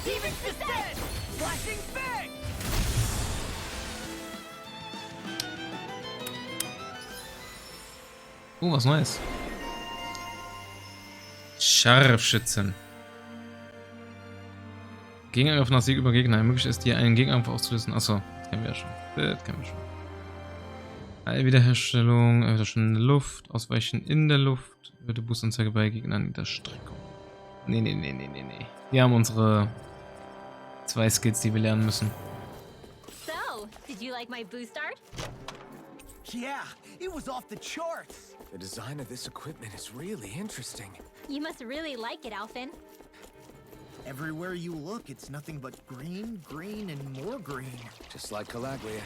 Demons descend! Flashing bang! Oh, was Neues. Scharfschützen. Gegenangriff nach Sieg über Gegner. Möglich ist dir einen Gegenangriff auszulösen. Achso, das kennen wir ja schon. Das kennen wir schon. Wiederherstellung, Widerstand in der Luft, Ausweichen in der Luft, würde Boostanzeige bei Gegnern in der Streckung. Nee. Wir haben unsere 2 Skills, die wir lernen müssen. So, did you like my boost art? Yeah, it was off the charts. The design of this equipment is really interesting. You must really like it, Alvin. Everywhere you look, it's nothing but green, green, and more green. Just like Calaglia.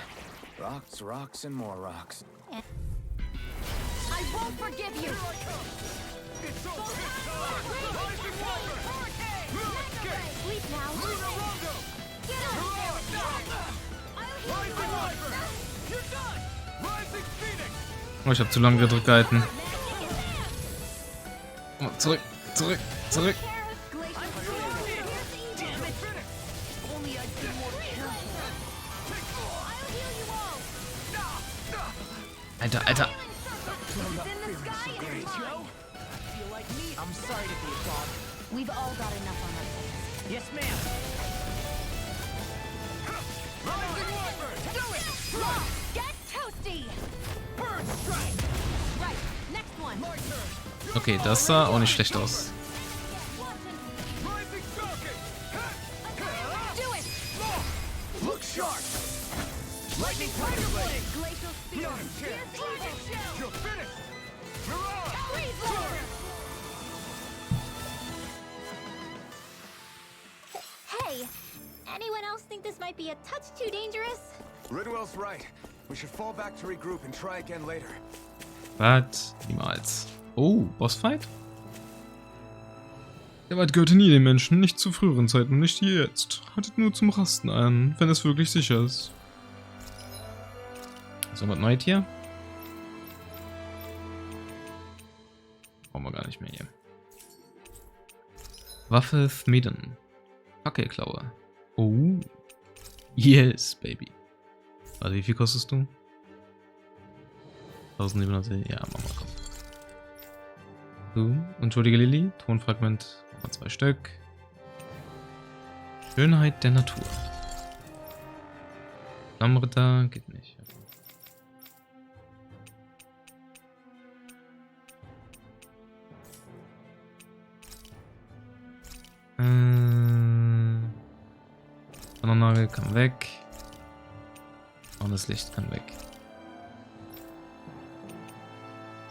Rocks, rocks, and more rocks. I won't forgive you! It's over! Rising Wyvern! No escape! Sleep now. Luna Rondo! Hurrah! Rising Wyvern! You're done! Rising Phoenix! Oh, ich habe zu lange gedrückt gehalten. Oh, zurück, zurück, zurück. Alter, Alter. We've all got enough on our plates. Yes, ma'am. Get toasty! Bird strike! Right, next one. Okay, das sah auch nicht schlecht aus. Look sharp! Lightning blade! Glacial spear! You're finished! Mirage! Hey, anyone else think this might be a touch too dangerous? Ridwell's right. We should fall back to regroup and try again later. Was? Niemals. Oh, Bossfight? Der Wald gehörte nie den Menschen, nicht zu früheren Zeiten und nicht jetzt. Haltet nur zum Rasten an, wenn es wirklich sicher ist. So, was Neues hier? Brauchen wir gar nicht mehr hier. Waffe Smeden. Fackelklaue. Oh. Yes, baby. Warte, wie viel kostest du? 1700. Ja, machen wir, komm. So, entschuldige Lilly. Tonfragment. Machen wir 2 Stück. Schönheit der Natur. Flammenritter geht nicht. Nagel kann weg. Und das Licht kann weg.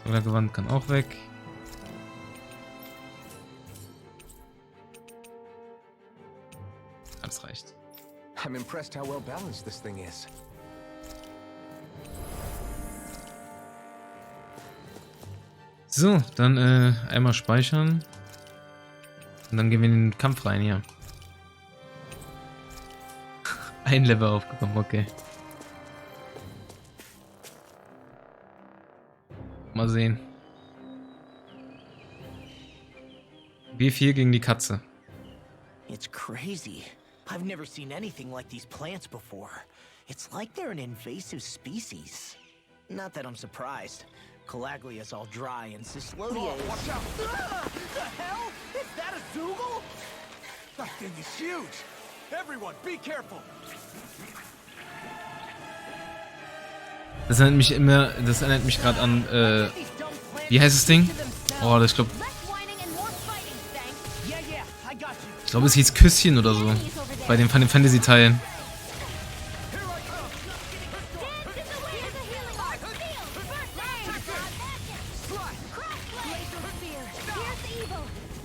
Solargewand kann auch weg. Das reicht. I'm impressed how well balanced this thing is. So, dann einmal speichern. Und dann gehen wir in den Kampf rein hier. Ein Level aufgekommen, okay. Mal sehen. B4 gegen die Katze. It's crazy. I've never seen anything like these plants before. It's like they're an invasive species. Not that I'm surprised. Calaglia's all dry and Cislodia is... Watch out! The hell? Is that a Zoogle? That thing is huge! Everyone, be careful! Das erinnert mich gerade an, wie heißt das Ding? Oh, das, ich glaube, es hieß Küsschen oder so. Bei den Final Fantasy Teilen.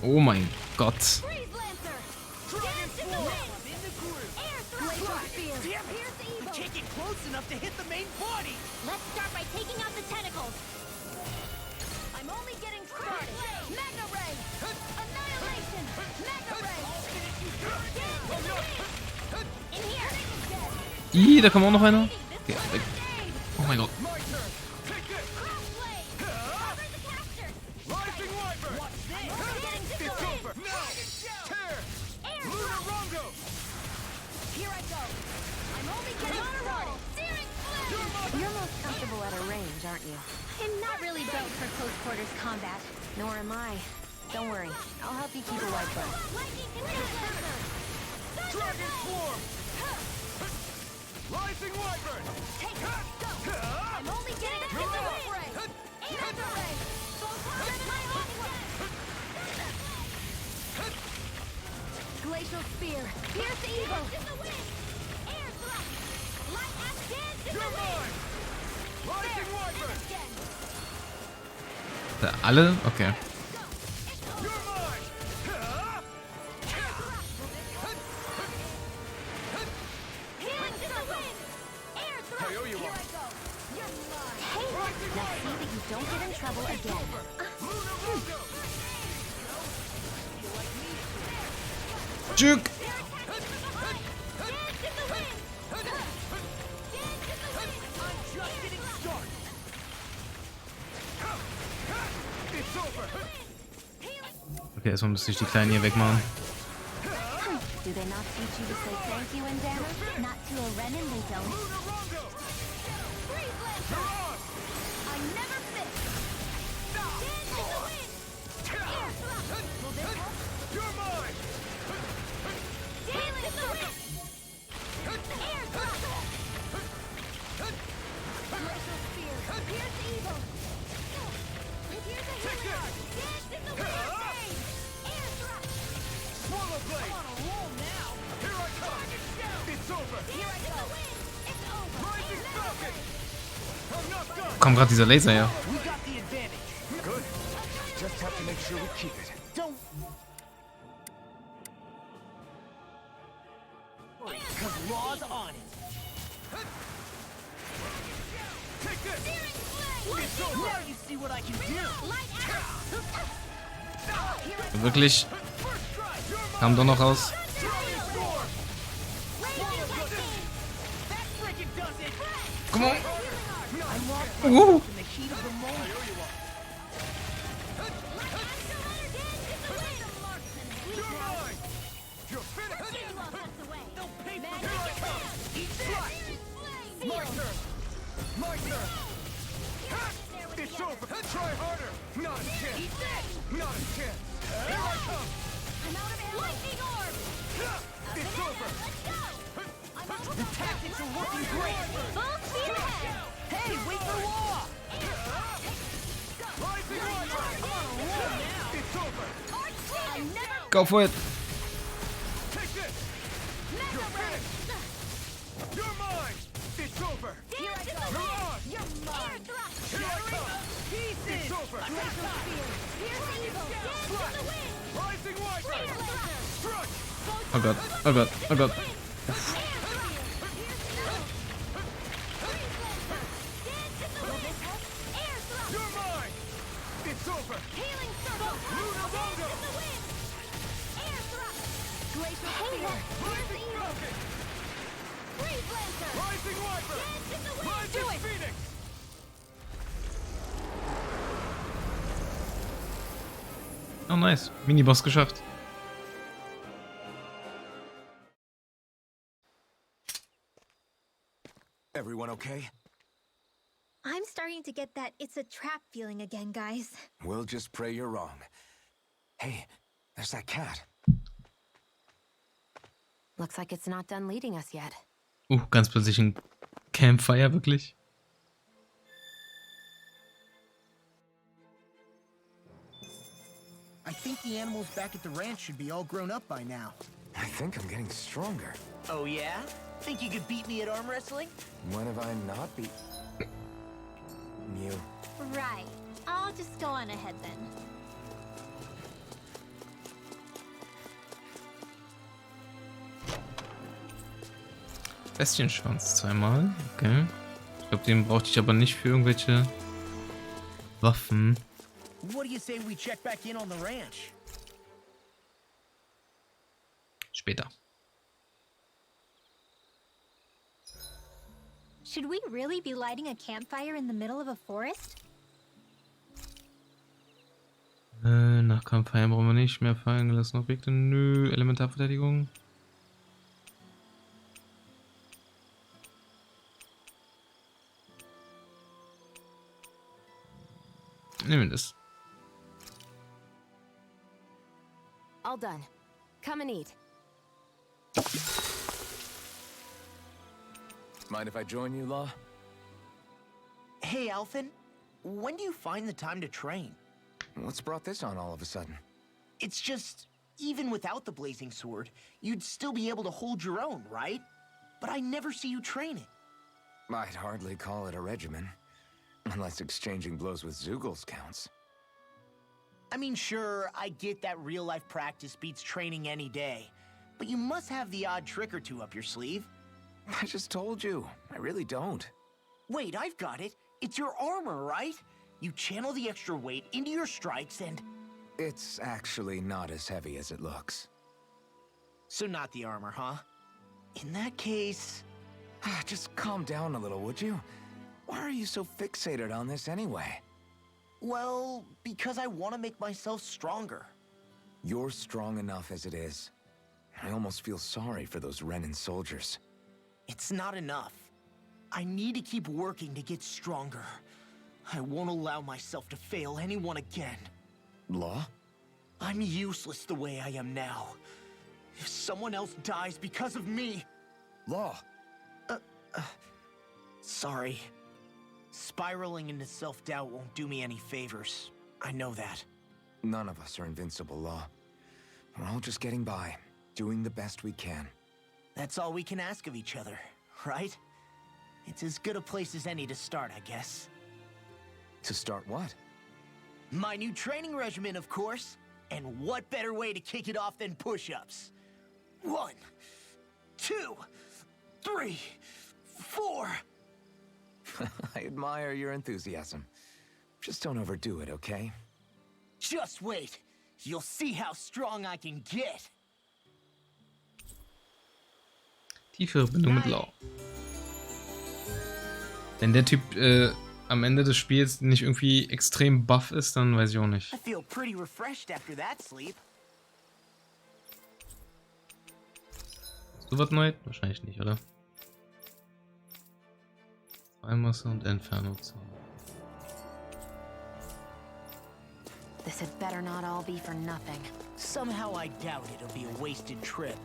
Oh mein Gott. Let's start by taking out the tentacles. I'm only getting started. Mega Ray! Annihilation! Mega Ray! In here! Ih, da kommt auch noch einer. Okay, weg. Oh mein Gott. You're most comfortable at a range, aren't you? I'm not really built for close quarters combat. Nor am I. Don't worry, I'll help you keep a wide berth. Dragon Swarm! Rising Wyvern! Take it! Go! I'm only getting a physical fray! Mega Ray! Glacial spear, pierce evil! Air thrust! Light axe dance in the You're wind! mine! Rising Wyvern! Da alle? Okay. You're mine! Healing to the wind! Air thrust! I owe you one. You're mine! Hey, now see that you don't get in trouble again. Juke! Okay, erstmal müsste ich die Kleinen hier wegmachen. Do they not teach you to say thank you in Dana? Not to a Renin, they don't. I never miss. Dance in the wind. Will this help? You're mine. Dance in the wind. Air thrust. Glacial spear. Pierce evil. Here's a healing arc. Dance in the wind. Air thrust. Swallow blade. On a roll now. Here I come. It's over. Here I go. It's over. Rising falcon. I'm not done. Kommt gerade dieser Laser her. We got the advantage. Good. Just have to make sure we keep it. Don't. Because Law's on it. Take this. It's over. Now you see what I can do. Wirklich? Kam doch noch raus. Come on. In the heat of the moment. You're mine. You're finished. They'll pay for Here I come. Eat this. My turn. My turn. It's over. Try harder. Not a chance. Eat this. Not a chance. Here I come. I'm out of ammo. Lightning orb. It's over. Let's go. I'm out of The tactics are working great. Full speed ahead. Hey, wait for Law. Rising Rider. It's over. I never Go for it. Take this. You're finished. You're mine. It's over. Here I go. You're on. You're mine. Air thrust. Here I come. It's over. Glacial spear. Here's evil. Dance in the wind. Rising Rider. Strike. Oh Gott, oh Gott, oh Gott. You're mine. It's over. Healing circle. Lunar Rondo. In the wind. Air thrust. Glacial spear. Rising Falcon. Freeze lancer. Rising Wiper. Dance in the wind. Rising Phoenix. Oh nice, Miniboss geschafft. Everyone okay? I'm starting to get that it's a trap feeling again, guys. We'll just pray you're wrong. Hey, there's that cat. Looks like it's not done leading us yet. Ganz plötzlich ein Campfire, wirklich. I think the animals back at the ranch should be all grown up by now. I think I'm getting stronger. Oh yeah? Think you could beat me at arm wrestling? When have I not beat you? Right. I'll just go on ahead then. Bestienschwanz zweimal, okay. Ich glaube, den brauchte ich aber nicht für irgendwelche Waffen. What do you say we check back in on the ranch? Später. Should we really be lighting a campfire in the middle of a forest? Nach Campfire brauchen wir nicht mehr fallen gelassene Objekte. Nö, Elementarverteidigung. Nehmen wir das. All done. Come and eat. Mind if I join you, Law? Hey, Alphen. When do you find the time to train? What's brought this on all of a sudden? It's just, even without the blazing sword, you'd still be able to hold your own, right? But I never see you training. I'd hardly call it a regimen. Unless exchanging blows with Zeugles counts. I mean, sure, I get that real-life practice beats training any day. But you must have the odd trick or two up your sleeve. I just told you. I really don't. Wait, I've got it. It's your armor, right? You channel the extra weight into your strikes and... It's actually not as heavy as it looks. So not the armor, huh? In that case... Just calm down a little, would you? Why are you so fixated on this anyway? Well, because I want to make myself stronger. You're strong enough as it is. I almost feel sorry for those Renin soldiers. It's not enough. I need to keep working to get stronger. I won't allow myself to fail anyone again. Law? I'm useless the way I am now. If someone else dies because of me... Law! Sorry. Spiraling into self-doubt won't do me any favors. I know that. None of us are invincible, Law. We're all just getting by, doing the best we can. That's all we can ask of each other, right? It's as good a place as any to start, I guess. To start what? My new training regimen, of course. And what better way to kick it off than push-ups? 1, 2, 3, 4... I admire your enthusiasm. Just don't overdo it, okay? Just wait. You'll see how strong I can get. Tiefere Bindung mit Law. Wenn der Typ am Ende des Spiels nicht irgendwie extrem buff ist, dann weiß ich auch nicht. I feel pretty refreshed after that sleep. So was Neues? Wahrscheinlich nicht, oder? Fallmasse und Entfernungszone. This had better not all be for nothing. Somehow I doubt it'll be a wasted trip.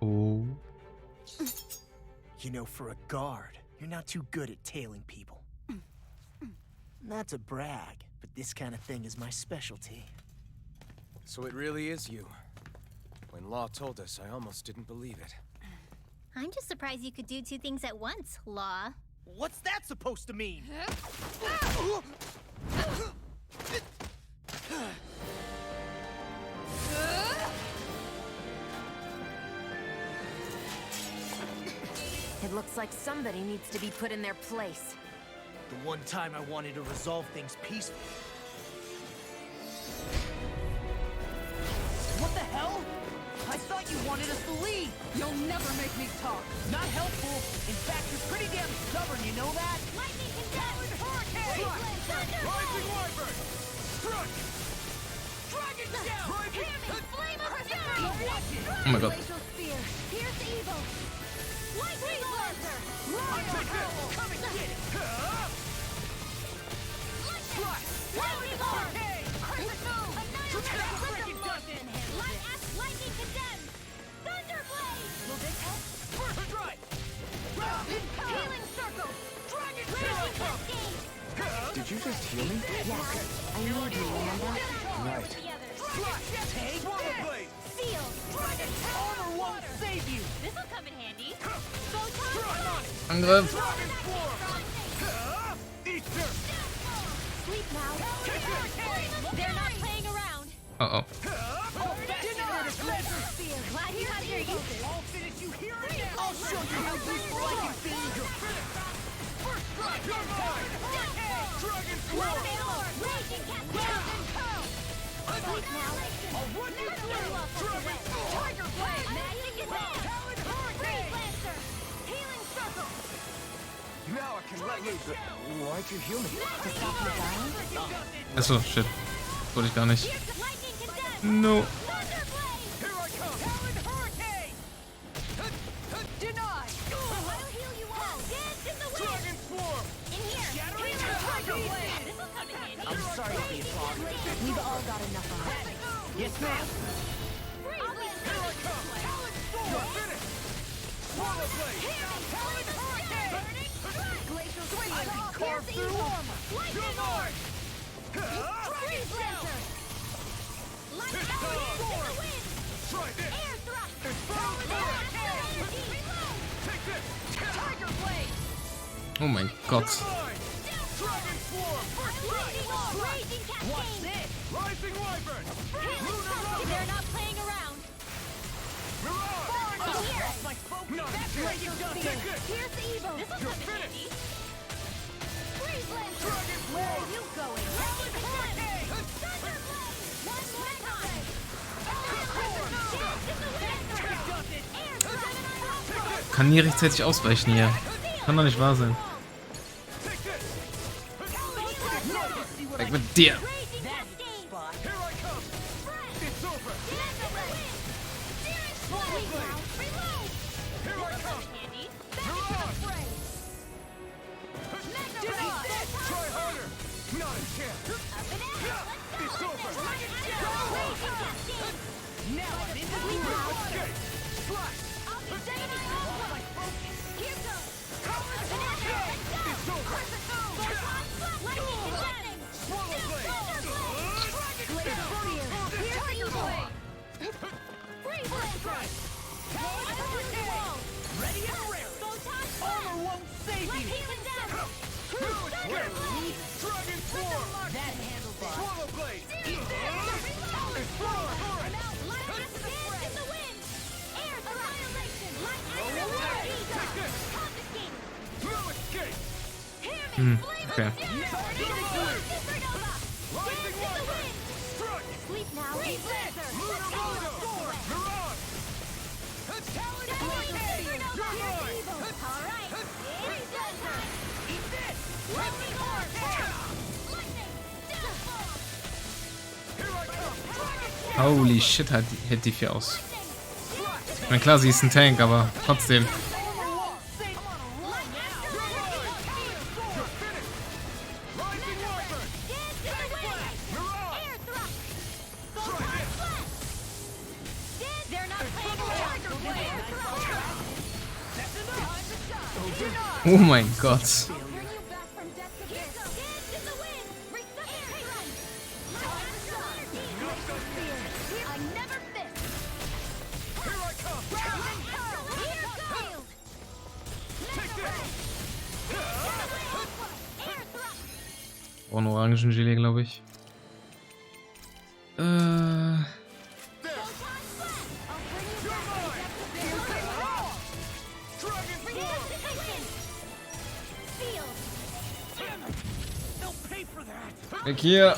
Oh. You know, for a guard, you're not too good at tailing people. Not to brag, but this kind of thing is my specialty. So it really is you. When Law told us, I almost didn't believe it. I'm just surprised you could do two things at once, Law. What's that supposed to mean? It looks like somebody needs to be put in their place. The one time I wanted to resolve things peacefully. What the hell? I thought you wanted us to leave! You'll never make me talk. Not helpful. In fact, you're pretty damn stubborn, you know that? Lightning condemned! Hurricane! Rising Wyvern! Struck! Dragon down! Flame of fury! Oh my god. Glacial spear! Pierce evil! Lightning lancer! Come and get it! Lightning arm! Crescent move! Annihilate! Lightning condemned! Thunderblade! Will this help? First strike! Healing circle! Dragon Raging cascade! Did you just heal me? Yes, I need you, remember? Right. Take Blade! Sealed! Dragon Armor won't save you! This'll come in handy! Photon! Angriff! Easter! Sleep now! They're not playing around! Uh oh. Glad you have your uses! I'll finish you here and now! I'll show you how useful I can be! First strike! You're mine! Dragon Sword! Raging cascade! Sleep now! I'll run you through! Dragon Tiger Blade! Magic advance! Talon Hurricane! Lancer! Healing circle! Now I can let loose. Why'd you heal me? To stop you dying? Achso, shit. Wollte ich gar nicht. Lightning condemned! No. Thunderblade! Here I come! Talon Hurricane! Denied! I'll heal you all! Dance in the wind! Dragon Swarm! In here! Shattering Healing Tiger circle! Blade! This'll come in handy! I'm sorry to be a bother. We've all got enough on it. Yes, ma'am! Freeze Here I come! Talon Storm! You're finished! Swallow Blade! Talon Hurricane! Glacial Swing spear! and carve through armor! Lightning arm! Freeze lancer! Lightning Pistol! in the wind! Try this! Air thrust! Talon Hurricane! Reload! Take this! Tiger Blade! Oh mein Gott. Mine! Dragon Swarm! First strike! Lightning arm! Raging What's cascade! this? Rising Wyvern! Healing circle! They're not playing around! Mirage! In here! That's my focus! No, That's where you done Take it! this! Pierce evil! This'll You're come in finished! handy! Freeze lancer! kann nie rechtzeitig ausweichen hier. Kann doch nicht wahr sein. Weg mit dir. Sleep Okay. now, Holy shit, hält die viel aus. Ich meine, klar, sie ist ein Tank, aber trotzdem. Oh mein Gott. Oh, ein Orangengelee, glaube ich. Weg hier.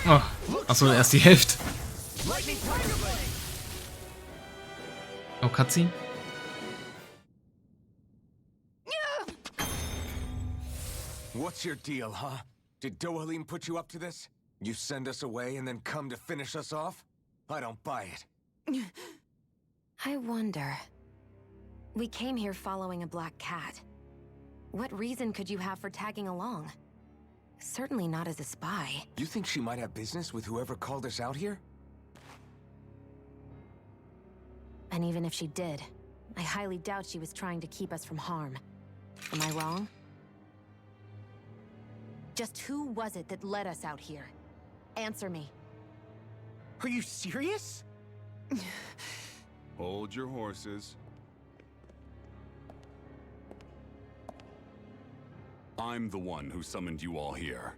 Oh, achso, erst die Hälfte. Oh, Cutscene. What's your deal, huh? Did Dohalim put you up to this? You send us away and then come to finish us off? I don't buy it. I wonder. We came here following a black cat. What reason could you have for tagging along? Certainly not as a spy. You think she might have business with whoever called us out here? And even if she did, I highly doubt she was trying to keep us from harm. Am I wrong? Just who was it that led us out here? Answer me. Are you serious? Hold your horses. I'm the one who summoned you all here.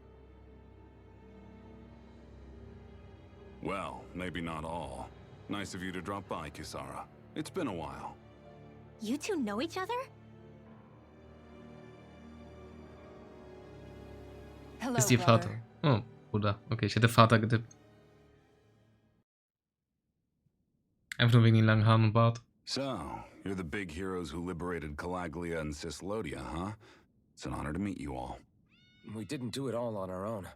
Well, maybe not all. Nice of you to drop by, Kisara. It's been a while. You two know each other? Hello, Ist die Vater. brother. Oh, Bruder. Okay, ich hätte Vater getippt. Einfach nur wegen den langen Haaren und Bart. So, you're the big heroes who liberated Calaglia and Cislodia, huh? It's an honor to meet you all. We didn't do it all on our own.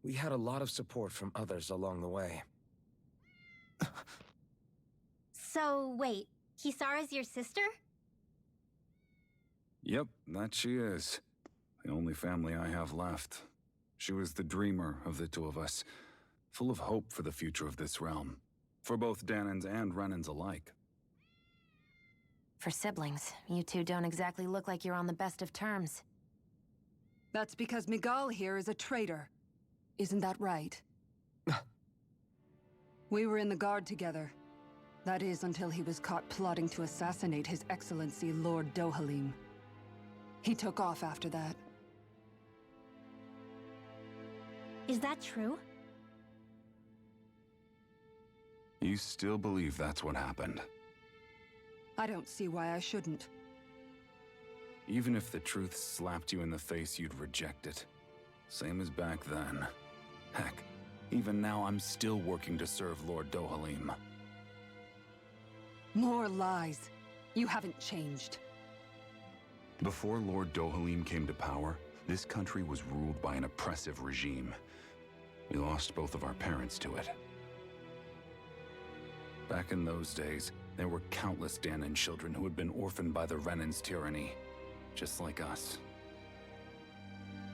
We had a lot of support from others along the way. So, wait, Kisara's your sister? Yep, that she is. The only family I have left. She was the dreamer of the two of us, full of hope for the future of this realm, for both Danans and Renans alike. For siblings, you two don't exactly look like you're on the best of terms. That's because Miguel here is a traitor. Isn't that right? We were in the guard together. That is, until he was caught plotting to assassinate His Excellency Lord Dohalim. He took off after that. Is that true? You still believe that's what happened? I don't see why I shouldn't. Even if the truth slapped you in the face, you'd reject it. Same as back then. Heck, even now I'm still working to serve Lord Dohalim. More lies. You haven't changed. Before Lord Dohalim came to power, this country was ruled by an oppressive regime. We lost both of our parents to it. Back in those days, there were countless Danan children who had been orphaned by the Renan's tyranny, just like us.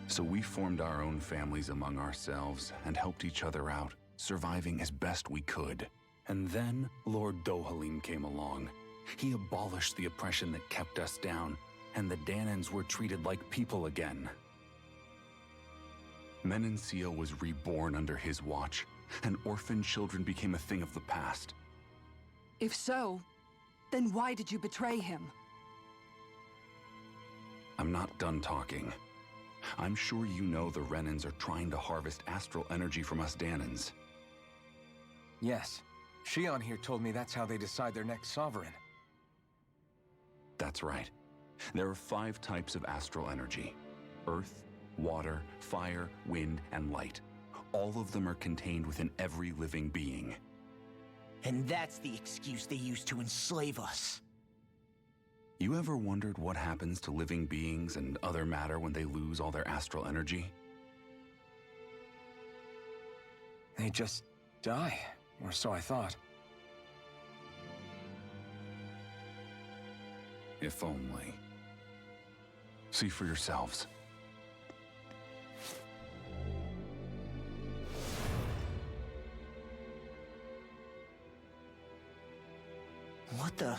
So we formed our own families among ourselves and helped each other out, surviving as best we could. And then Lord Dohalim came along. He abolished the oppression that kept us down, and the Danans were treated like people again. Menencia was reborn under his watch, and orphaned children became a thing of the past. If so, then why did you betray him? I'm not done talking. I'm sure you know the Renans are trying to harvest astral energy from us Danans. Yes. Shion here told me that's how they decide their next sovereign. That's right. There are 5 types of astral energy: earth, water, fire, wind, and light. All of them are contained within every living being. And that's the excuse they use to enslave us. You ever wondered what happens to living beings and other matter when they lose all their astral energy? They just die, or so I thought. If only. See for yourselves. What the?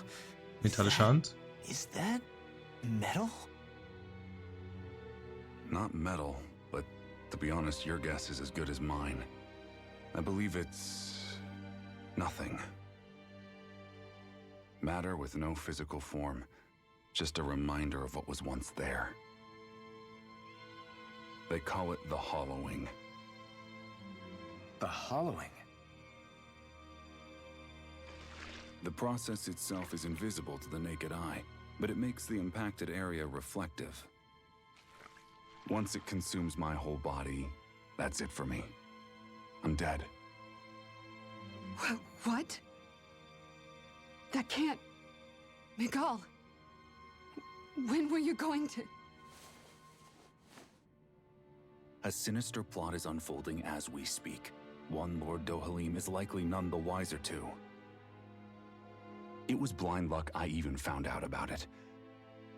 Metallische Hand? Is that metal? Not metal, but to be honest, your guess is as good as mine. I believe it's nothing. Matter with no physical form, just a reminder of what was once there. They call it the hollowing. The hollowing? The process itself is invisible to the naked eye, but it makes the impacted area reflective. Once it consumes my whole body, that's it for me. I'm dead. What? That can't... Miguel, when were you going to... A sinister plot is unfolding as we speak. One Lord Dohalim is likely none the wiser to. It was blind luck I even found out about it.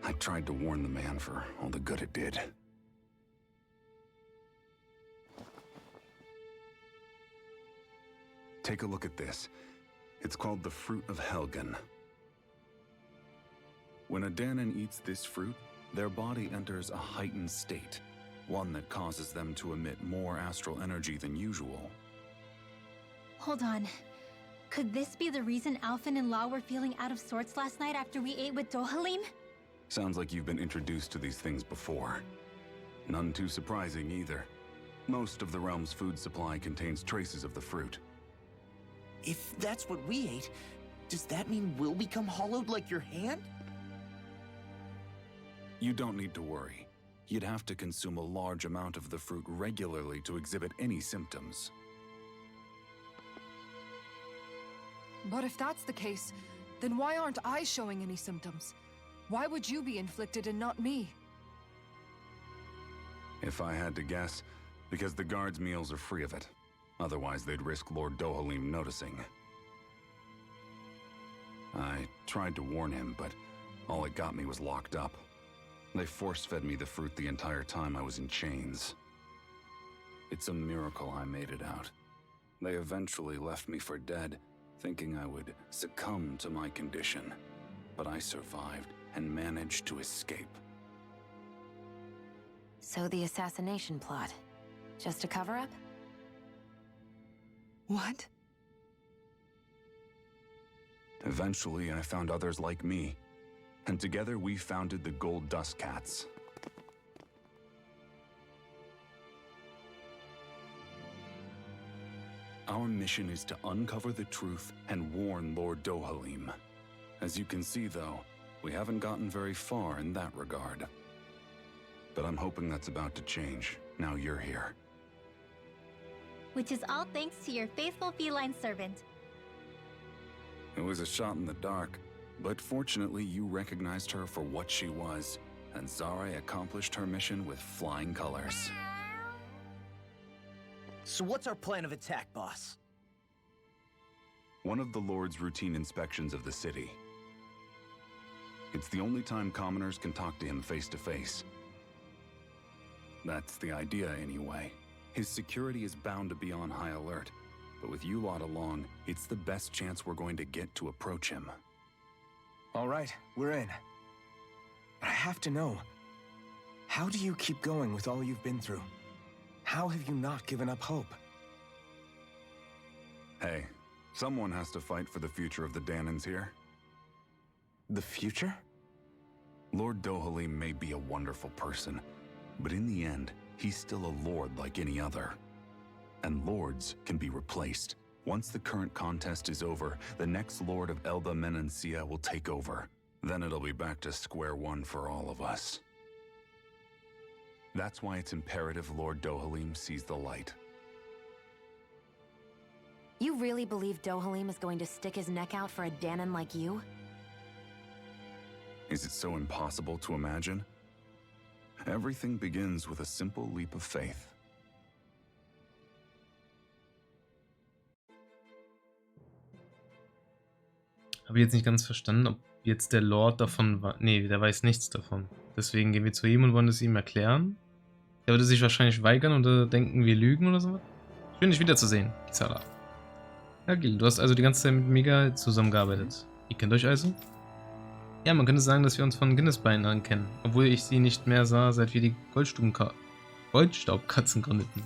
I tried to warn the man for all the good it did. Take a look at this. It's called the Fruit of Helgen. When a Danan eats this fruit, their body enters a heightened state, one that causes them to emit more astral energy than usual. Hold on. Could this be the reason Alphen and Law were feeling out of sorts last night after we ate with Dohalim? Sounds like you've been introduced to these things before. None too surprising either. Most of the realm's food supply contains traces of the fruit. If that's what we ate, does that mean we'll become hollowed like your hand? You don't need to worry. You'd have to consume a large amount of the fruit regularly to exhibit any symptoms. But if that's the case, then why aren't I showing any symptoms? Why would you be inflicted and not me? If I had to guess, because the guards' meals are free of it. Otherwise, they'd risk Lord Dohalim noticing. I tried to warn him, but all it got me was locked up. They force-fed me the fruit the entire time I was in chains. It's a miracle I made it out. They eventually left me for dead, thinking I would succumb to my condition. But I survived and managed to escape. So the assassination plot, just a cover-up? What? Eventually, I found others like me. And together we founded the Gold Dust Cats. Our mission is to uncover the truth and warn Lord Dohalim. As you can see, though, we haven't gotten very far in that regard. But I'm hoping that's about to change, now you're here. Which is all thanks to your faithful feline servant. It was a shot in the dark, but fortunately you recognized her for what she was, and Zare accomplished her mission with flying colors. So what's our plan of attack, boss? One of the Lord's routine inspections of the city. It's the only time commoners can talk to him face to face. That's the idea, anyway. His security is bound to be on high alert, but with you lot along, it's the best chance we're going to get to approach him. All right, we're in. But I have to know, how do you keep going with all you've been through? How have you not given up hope? Hey, someone has to fight for the future of the Danans here. The future? Lord Dohalim may be a wonderful person, but in the end, he's still a lord like any other. And lords can be replaced. Once the current contest is over, the next lord of Elda Menancia will take over. Then it'll be back to square one for all of us. That's why it's imperative Lord Dohalim sees the light. You really believe Dohalim is going to stick his neck out for a Danon like you? Is it so impossible to imagine? Everything begins with a simple leap of faith. Habe ich jetzt nicht ganz verstanden, ob jetzt der Lord davon war. Nee, der weiß nichts davon. Deswegen gehen wir zu ihm und wollen es ihm erklären. Er würde sich wahrscheinlich weigern oder denken, wir lügen oder so. Schön, dich wiederzusehen, Kisara. Ja, Gil, du hast also die ganze Zeit mit Mega zusammengearbeitet. Ihr kennt euch also? Ja, man könnte sagen, dass wir uns von Guinness-Beinen an kennen, obwohl ich sie nicht mehr sah, seit wir die Goldstaubkatzen gründeten.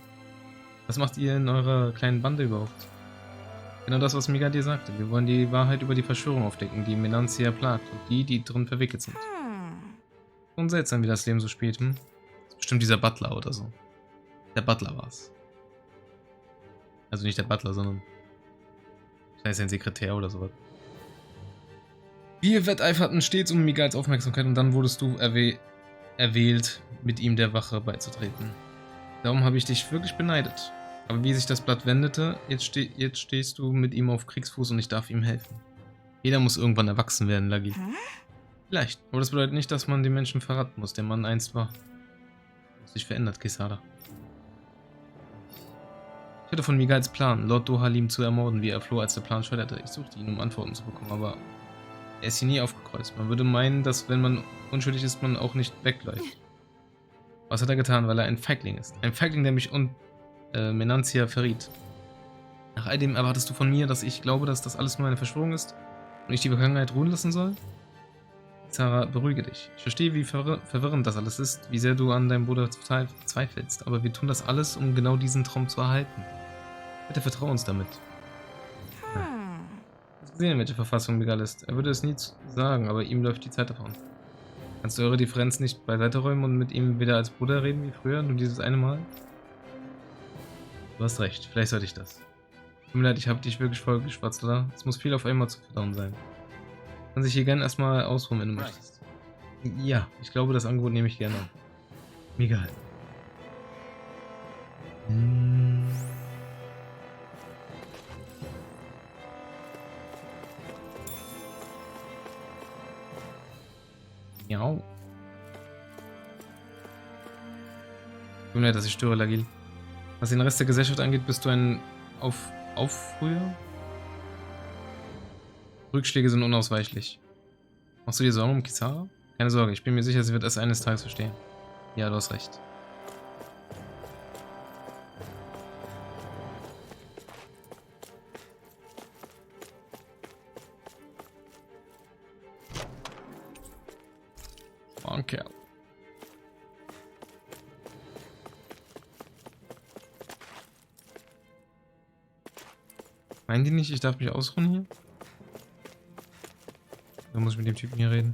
Was macht ihr in eurer kleinen Bande überhaupt? Genau das, was Mega dir sagte. Wir wollen die Wahrheit über die Verschwörung aufdecken, die Menancia plagt und die drin verwickelt sind. Schon seltsam, wie das Leben so spät, hm? Das ist bestimmt dieser Butler oder so. Der Butler war's. Also nicht der Butler, sondern vielleicht sein Sekretär oder sowas. Wir wetteiferten stets um Migals Aufmerksamkeit und dann wurdest du erwählt, mit ihm der Wache beizutreten. Darum habe ich dich wirklich beneidet. Aber wie sich das Blatt wendete, jetzt stehst du mit ihm auf Kriegsfuß und ich darf ihm helfen. Jeder muss irgendwann erwachsen werden, Lagi. Vielleicht, aber das bedeutet nicht, dass man den Menschen verraten muss, der man einst war. Muss sich verändert, Quesada. Ich hatte von Migals Plan, Lord Dohalim zu ermorden, wie er floh, als der Plan scheiterte. Ich suchte ihn, um Antworten zu bekommen, aber er ist hier nie aufgekreuzt. Man würde meinen, dass wenn man unschuldig ist, man auch nicht wegläuft. Was hat er getan, weil er ein Feigling ist? Ein Feigling, der mich und Menancia verriet. Nach all dem erwartest du von mir, dass ich glaube, dass das alles nur eine Verschwörung ist und ich die Vergangenheit ruhen lassen soll? Sarah, beruhige dich. Ich verstehe, wie verwirrend das alles ist, wie sehr du an deinem Bruder zweifelst, aber wir tun das alles, um genau diesen Traum zu erhalten. Bitte vertrau uns damit. Ja. Du hast gesehen, in welcher Verfassung Miguel ist. Er würde es nie sagen, aber ihm läuft die Zeit davon. Kannst du eure Differenz nicht beiseite räumen und mit ihm wieder als Bruder reden wie früher, nur dieses eine Mal? Du hast recht, vielleicht sollte ich das. Tut mir leid, ich habe dich wirklich voll geschwatzt, oder? Es muss viel auf einmal zu verdauen sein. Kann sich hier gerne erstmal ausruhen, wenn du möchtest. Ja, ich glaube, das Angebot nehme ich gerne an. Miguel. Ja. Tut mir leid, dass ich störe, Lagil. Was den Rest der Gesellschaft angeht, bist du ein Aufrührer? Rückschläge sind unausweichlich. Machst du dir Sorgen um Kisara? Keine Sorge, ich bin mir sicher, sie wird es eines Tages verstehen. Ja, du hast recht. Mann, Kerl. Meinen die nicht, ich darf mich ausruhen hier? Dann muss ich mit dem Typen hier reden.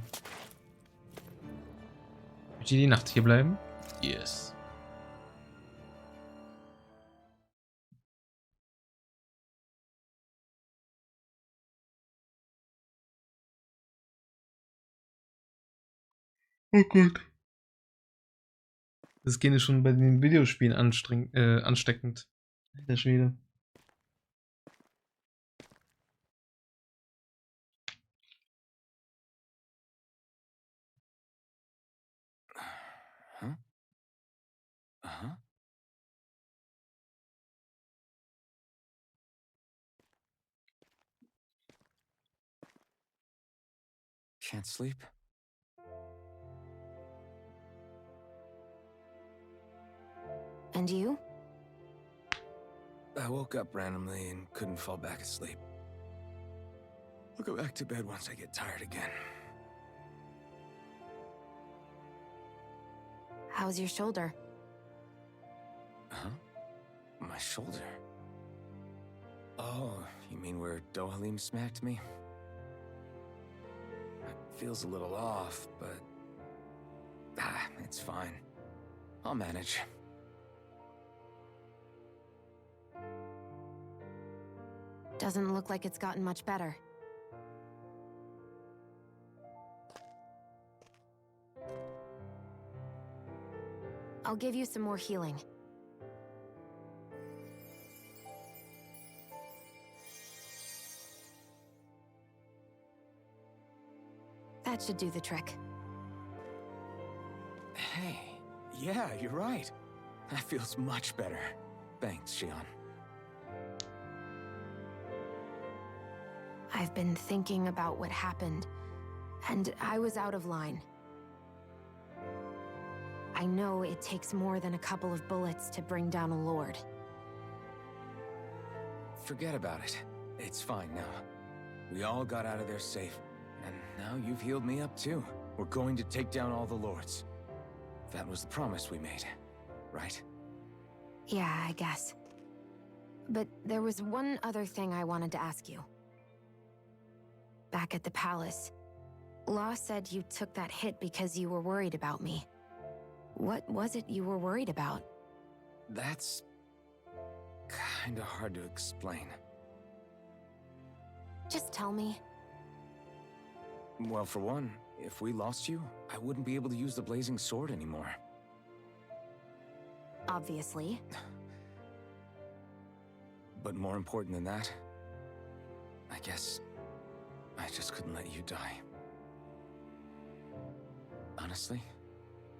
Möchte die Nacht hier bleiben? Yes. Oh Gott. Das Gehen ist schon bei den Videospielen ansteckend. Alter Schwede. Huh? Uh-huh. Can't sleep? And you? I woke up randomly and couldn't fall back asleep. I'll go back to bed once I get tired again. How's your shoulder? Huh? My shoulder? Oh, you mean where Dohalim smacked me? It feels a little off, but... it's fine. I'll manage. Doesn't look like it's gotten much better. I'll give you some more healing. That should do the trick. Hey, yeah, you're right. That feels much better. Thanks, Shion. I've been thinking about what happened, and I was out of line. I know it takes more than a couple of bullets to bring down a lord. Forget about it. It's fine now. We all got out of there safe, and now you've healed me up too. We're going to take down all the lords. That was the promise we made, right? Yeah, I guess. But there was one other thing I wanted to ask you. Back at the palace, Law said you took that hit because you were worried about me. What was it you were worried about? That's... kinda hard to explain. Just tell me. Well, for one, if we lost you, I wouldn't be able to use the blazing sword anymore. Obviously. But more important than that, I guess I just couldn't let you die. Honestly,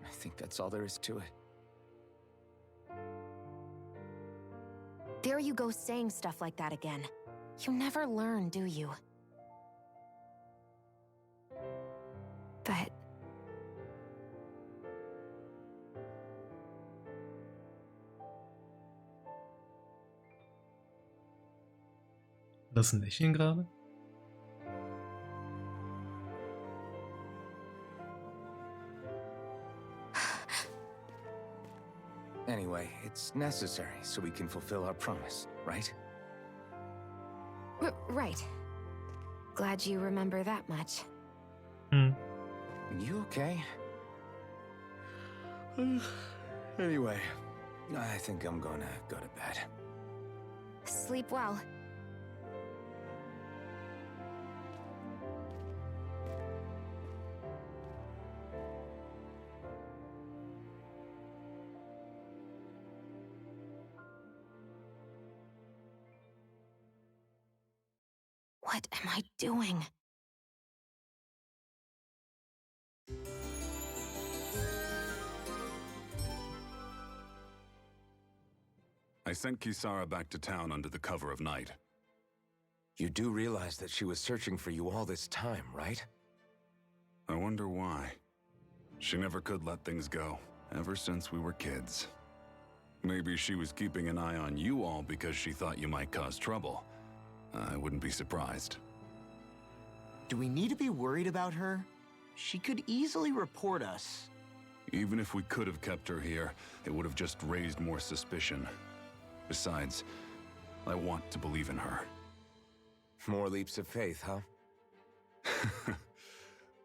I think that's all there is to it. There you go saying stuff like that again. You never learn, do you? But... Das ist ein Lächeln gerade? Anyway, it's necessary so we can fulfill our promise, right? Right. Glad you remember that much. You okay? Anyway, I think I'm gonna go to bed. Sleep well. What am I doing? I sent Kisara back to town under the cover of night. You do realize that she was searching for you all this time, right? I wonder why. She never could let things go, ever since we were kids. Maybe she was keeping an eye on you all because she thought you might cause trouble. I wouldn't be surprised. Do we need to be worried about her? She could easily report us. Even if we could have kept her here, it would have just raised more suspicion. Besides, I want to believe in her. More leaps of faith, huh?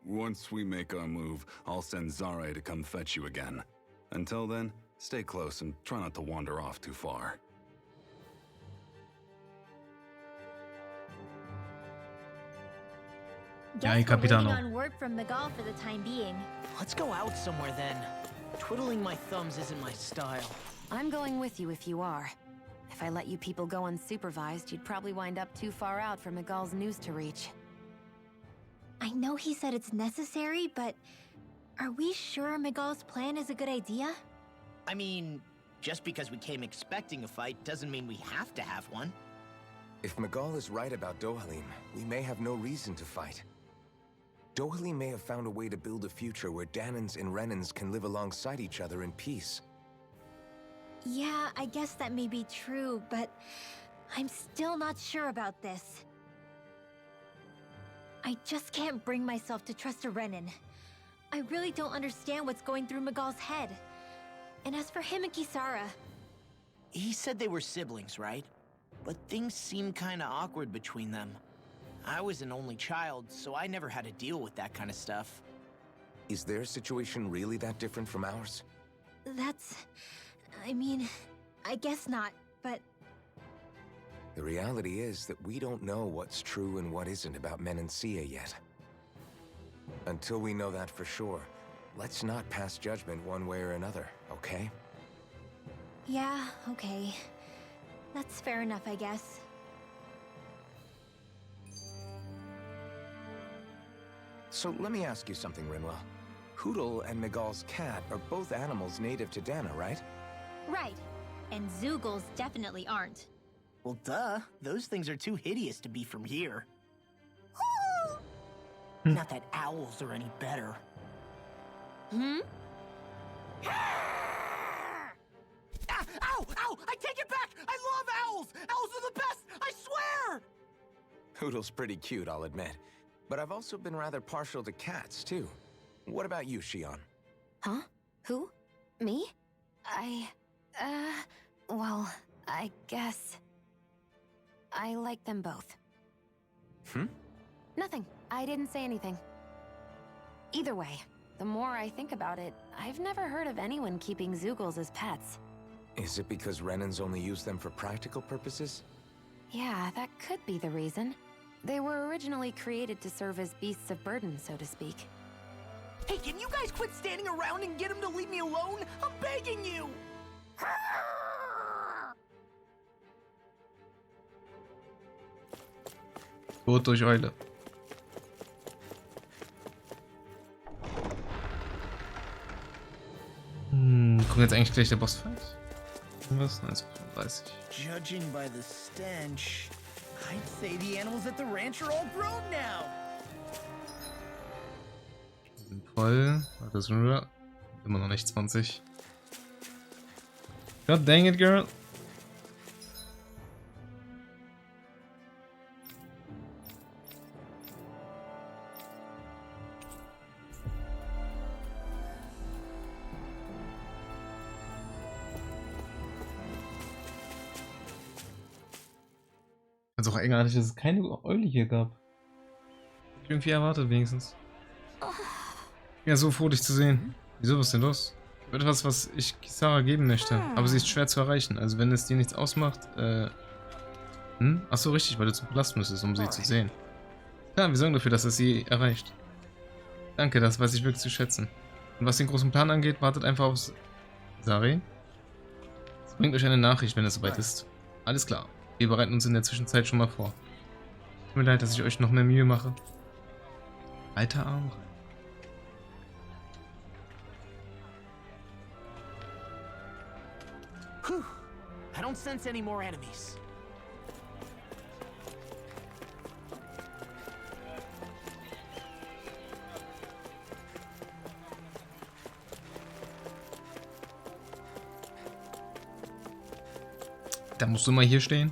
Once we make our move, I'll send Zare to come fetch you again. Until then, stay close and try not to wander off too far. Ja, ey, Guess we're waiting Capitano. on word from Miguel for the time being. Let's go out somewhere then. Twiddling my thumbs isn't my style. I'm going with you if you are. If I let you people go unsupervised, you'd probably wind up too far out for Miguel's news to reach. I know he said it's necessary, but are we sure Miguel's plan is a good idea? I mean, just because we came expecting a fight doesn't mean we have to have one. If Miguel is right about Dohalim, we may have no reason to fight. Dohalim may have found a way to build a future where Danans and Renans can live alongside each other in peace. Yeah, I guess that may be true, but I'm still not sure about this. I just can't bring myself to trust a Renan. I really don't understand what's going through Miguel's head. And as for him and Kisara... He said they were siblings, right? But things seem kinda awkward between them. I was an only child, so I never had to deal with that kind of stuff. Is their situation really that different from ours? That's... I mean, I guess not, but... The reality is that we don't know what's true and what isn't about Menancia yet. Until we know that for sure, let's not pass judgment one way or another, okay? Yeah, okay. That's fair enough, I guess. So let me ask you something, Rinwell. Hootle and Miguel's cat are both animals native to Dana, right? Right. And Zoogles definitely aren't. Well, duh. Those things are too hideous to be from here. Not that owls are any better. Hmm? Ah, ow! Ow! I take it back! I love owls! Owls are the best! I swear! Hootle's pretty cute, I'll admit. But I've also been rather partial to cats, too. What about you, Shion? Huh? Who? Me? Well, I guess... I like them both. Nothing. I didn't say anything. Either way, the more I think about it, I've never heard of anyone keeping Zoogles as pets. Is it because Renans only use them for practical purposes? Yeah, that could be the reason. They were originally created to serve as beasts of burden, so to speak. Hey, can you guys quit standing around and get him to leave me alone? I'm begging you! Tod durch Eule. Kommt jetzt eigentlich gleich der Bossfight? Was? 1,35. Judging by the stench, I'd say the animals at the ranch are all grown now. Voll. Das ist schon wieder. Immer noch nicht 20. God dang it, girl. Also auch eigenartig, dass es keine Eule hier gab. Hab ich irgendwie erwartet, wenigstens. Ja, so froh, dich zu sehen. Wieso, was ist denn los? Ich habe etwas, was ich Kisara geben möchte, aber sie ist schwer zu erreichen. Also wenn es dir nichts ausmacht, Achso, richtig, weil du zum Palast müsstest, um sie zu sehen. Klar, wir sorgen dafür, dass es sie erreicht. Danke, das weiß ich wirklich zu schätzen. Und was den großen Plan angeht, wartet einfach auf Sari. Es bringt euch eine Nachricht, wenn es soweit ist. Alles klar. Wir bereiten uns in der Zwischenzeit schon mal vor. Tut mir leid, dass ich euch noch mehr Mühe mache. Alter Arm. Whew. I don't sense any more enemies. Da musst du mal hier stehen.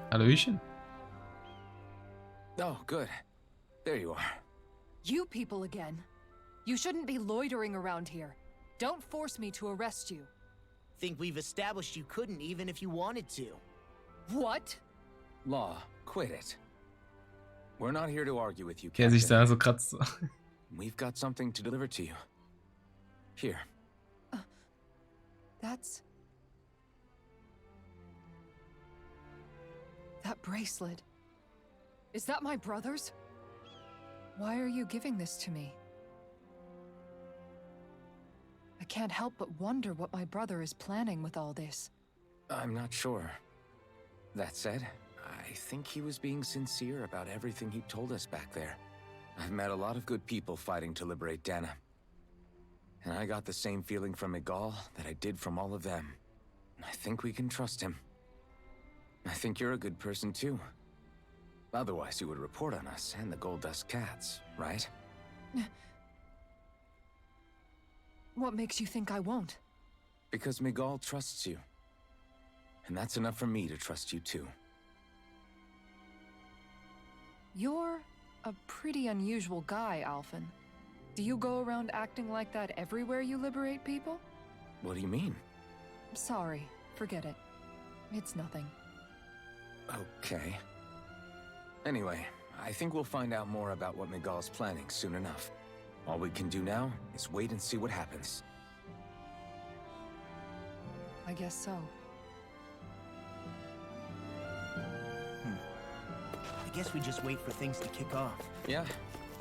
Hallöchen. Oh, good. There you are. You people again. You shouldn't be loitering around here. Don't force me to arrest you. Think we've established you couldn't even if you wanted to. What? Law, quit it. We're not here to argue with you, Der sich Captain. da so kratzt. We've got something to deliver to you. Here. That's... That bracelet. Is that my brother's? Why are you giving this to me? I can't help but wonder what my brother is planning with all this. I'm not sure. That said, I think he was being sincere about everything he told us back there. I've met a lot of good people fighting to liberate Dana. And I got the same feeling from Miguel that I did from all of them. I think we can trust him. I think you're a good person too. Otherwise you would report on us and the Gold Dust Cats, right? What makes you think I won't? Because Miguel trusts you. And that's enough for me to trust you too. You're a pretty unusual guy, Alphen. Do you go around acting like that everywhere you liberate people? What do you mean? Sorry, forget it. It's nothing. Okay. Anyway, I think we'll find out more about what Miguel's planning soon enough. All we can do now is wait and see what happens. I guess so. I guess we just wait for things to kick off. Yeah,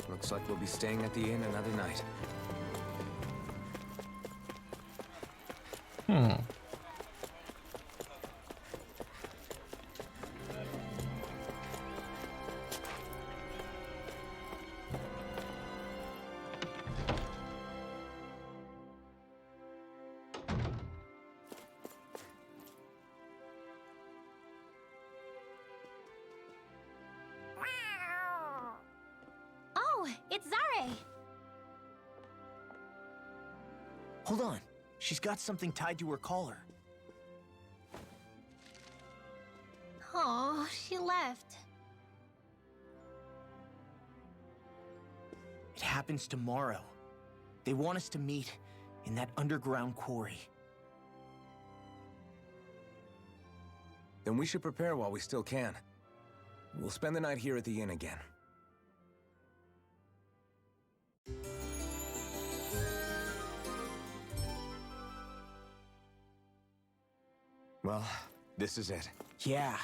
looks like we'll be staying at the inn another night. Oh, it's Zare! Hold on. She's got something tied to her collar. Oh, she left. It happens tomorrow. They want us to meet in that underground quarry. Then we should prepare while we still can. We'll spend the night here at the inn again. Well, this is it. Yeah.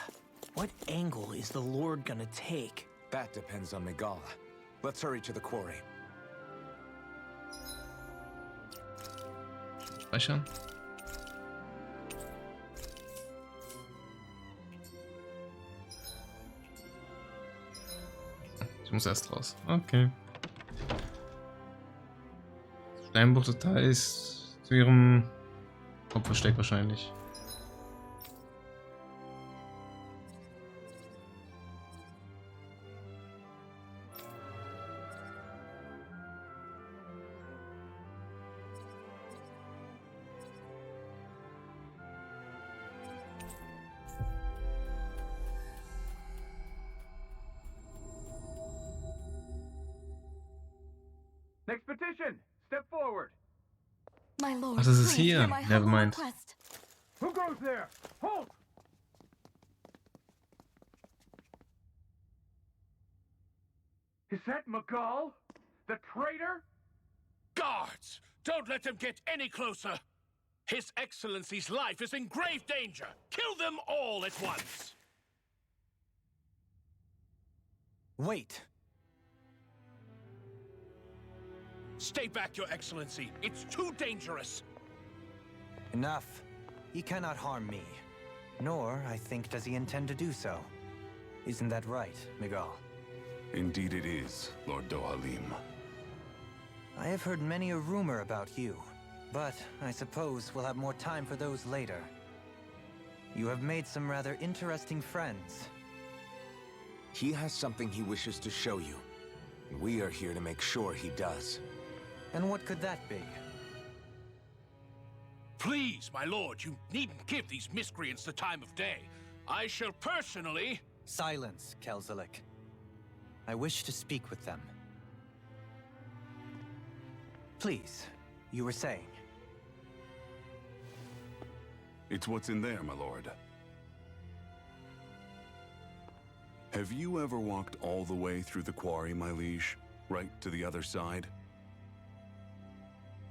What angle is the Lord gonna take? That depends on Miguel. Let's hurry to the quarry. Speichern. Ich muss erst raus. Okay. Steinbruchdetails zu ihrem Hauptversteck wahrscheinlich. Next petition! Step forward! My lord, Ach, das ist please hear hier. my Never humble mind. request. Who goes there? Halt! Is that Miguel? The traitor? Guards! Don't let them get any closer! His Excellency's life is in grave danger! Kill them all at once! Wait. Stay back, Your Excellency. It's too dangerous. Enough. He cannot harm me. Nor, I think, does he intend to do so. Isn't that right, Miguel? Indeed it is, Lord Dohalim. I have heard many a rumor about you, but I suppose we'll have more time for those later. You have made some rather interesting friends. He has something he wishes to show you. We are here to make sure he does. And what could that be? Please, my lord, you needn't give these miscreants the time of day. I shall personally... Silence, Kelzelik. I wish to speak with them. Please, you were saying. It's what's in there, my lord. Have you ever walked all the way through the quarry, my liege? Right to the other side?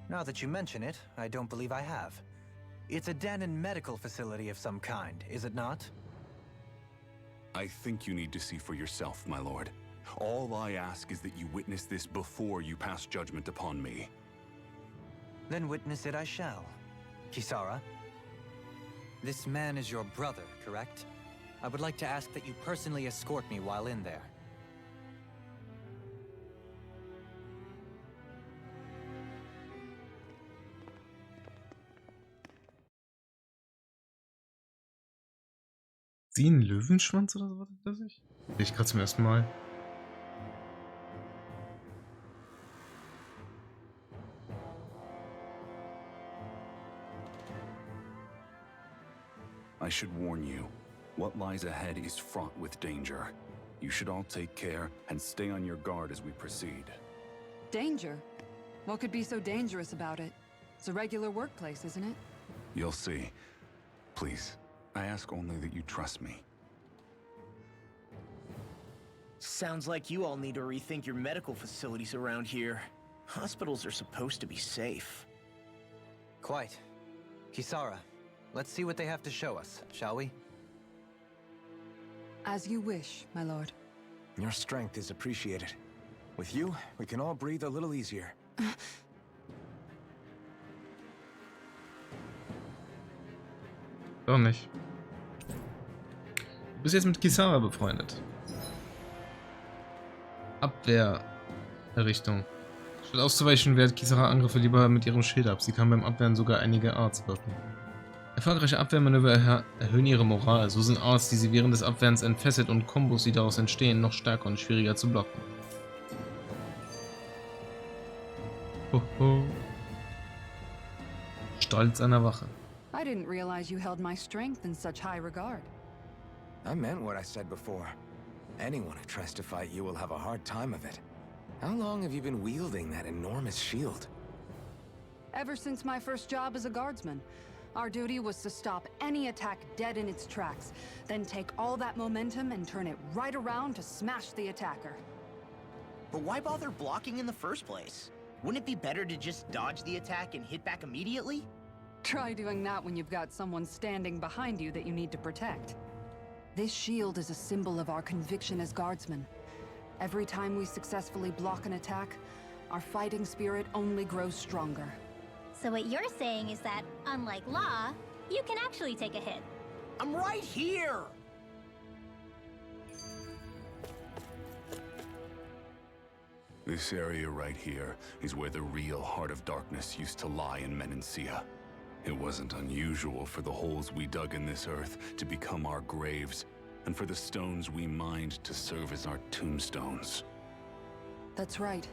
Now that you mention it, I don't believe I have. It's a Danon medical facility of some kind, is it not? I think you need to see for yourself, my lord. All I ask is that you witness this before you pass judgment upon me. Then witness it I shall. Kisara, this man is your brother, correct? I would like to ask that you personally escort me while in there. Sie ein Löwenschwanz oder so? Was ist das? Sehe ich gerade zum ersten Mal. I should warn you, what lies ahead is fraught with danger. You should all take care and stay on your guard as we proceed. Danger? What could be so dangerous about it? It's a regular workplace, isn't it? You'll see. Please, I ask only that you trust me. Sounds like you all need to rethink your medical facilities around here. Hospitals are supposed to be safe. Quite. Kisara, let's see what they have to show us, shall we? As you wish, my lord. Your strength is appreciated. With you, we can all breathe a little easier. Doch nicht. Du bist jetzt mit Kisara befreundet. Abwehrerrichtung. Statt auszuweichen, wehrt Kisara Angriffe lieber mit ihrem Schild ab. Sie kann beim Abwehren sogar einige Arts wirken. Erfolgreiche Abwehrmanöver erhöhen ihre Moral. So sind Arts, die sie während des Abwehrens entfesselt, und Kombos, die daraus entstehen, noch stärker und schwieriger zu blocken. Hoho. Stolz einer Wache. I didn't realize you held my strength in such high regard. I meant what I said before. Anyone who tries to fight you will have a hard time of it. How long have you been wielding that enormous shield? Ever since my first job as a guardsman, our duty was to stop any attack dead in its tracks, then take all that momentum and turn it right around to smash the attacker. But why bother blocking in the first place? Wouldn't it be better to just dodge the attack and hit back immediately? Try doing that when you've got someone standing behind you that you need to protect. This shield is a symbol of our conviction as guardsmen. Every time we successfully block an attack, our fighting spirit only grows stronger. So what you're saying is that, unlike Law, you can actually take a hit. I'm right here! This area right here is where the real heart of darkness used to lie in Menancia. It wasn't unusual for the holes we dug in this earth to become our graves, and for the stones we mined to serve as our tombstones. That's right.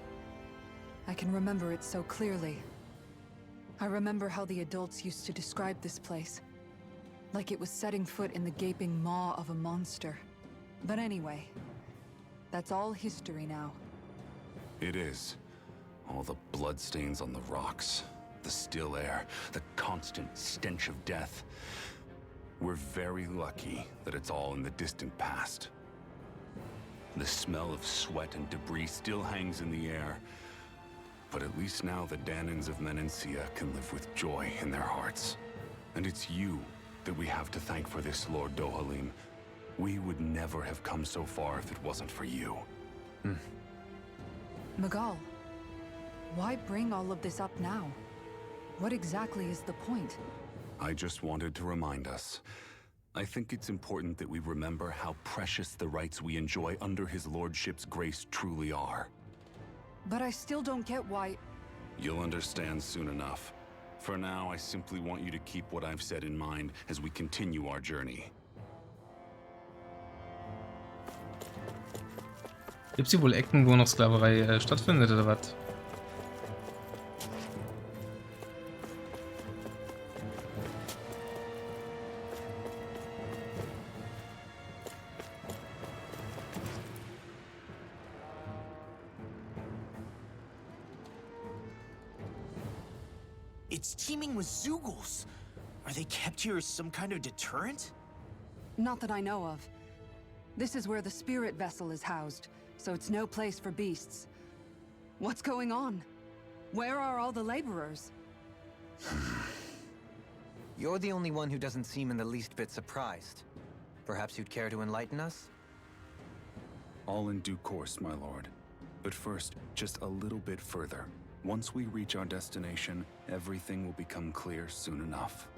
I can remember it so clearly. I remember how the adults used to describe this place. Like it was setting foot in the gaping maw of a monster. But anyway, that's all history now. It is. All the bloodstains on the rocks, the still air, the constant stench of death. We're very lucky that it's all in the distant past. The smell of sweat and debris still hangs in the air, but at least now the Danons of Menancia can live with joy in their hearts. And it's you that we have to thank for this, Lord Dohalim. We would never have come so far if it wasn't for you. Magal, why bring all of this up now? What exactly is the point? I just wanted to remind us. I think it's important that we remember how precious the rights we enjoy under his lordship's grace truly are. But I still don't get why... You'll understand soon enough. For now, I simply want you to keep what I've said in mind as we continue our journey. Gibt's hier wohl Ecken, wo noch Sklaverei stattfindet, oder was? It's teeming with Zeugles. Are they kept here as some kind of deterrent? Not that I know of. This is where the spirit vessel is housed, so it's no place for beasts. What's going on? Where are all the laborers? You're the only one who doesn't seem in the least bit surprised. Perhaps you'd care to enlighten us? All in due course, my lord. But first, just a little bit further. Once we reach our destination, everything will become clear soon enough.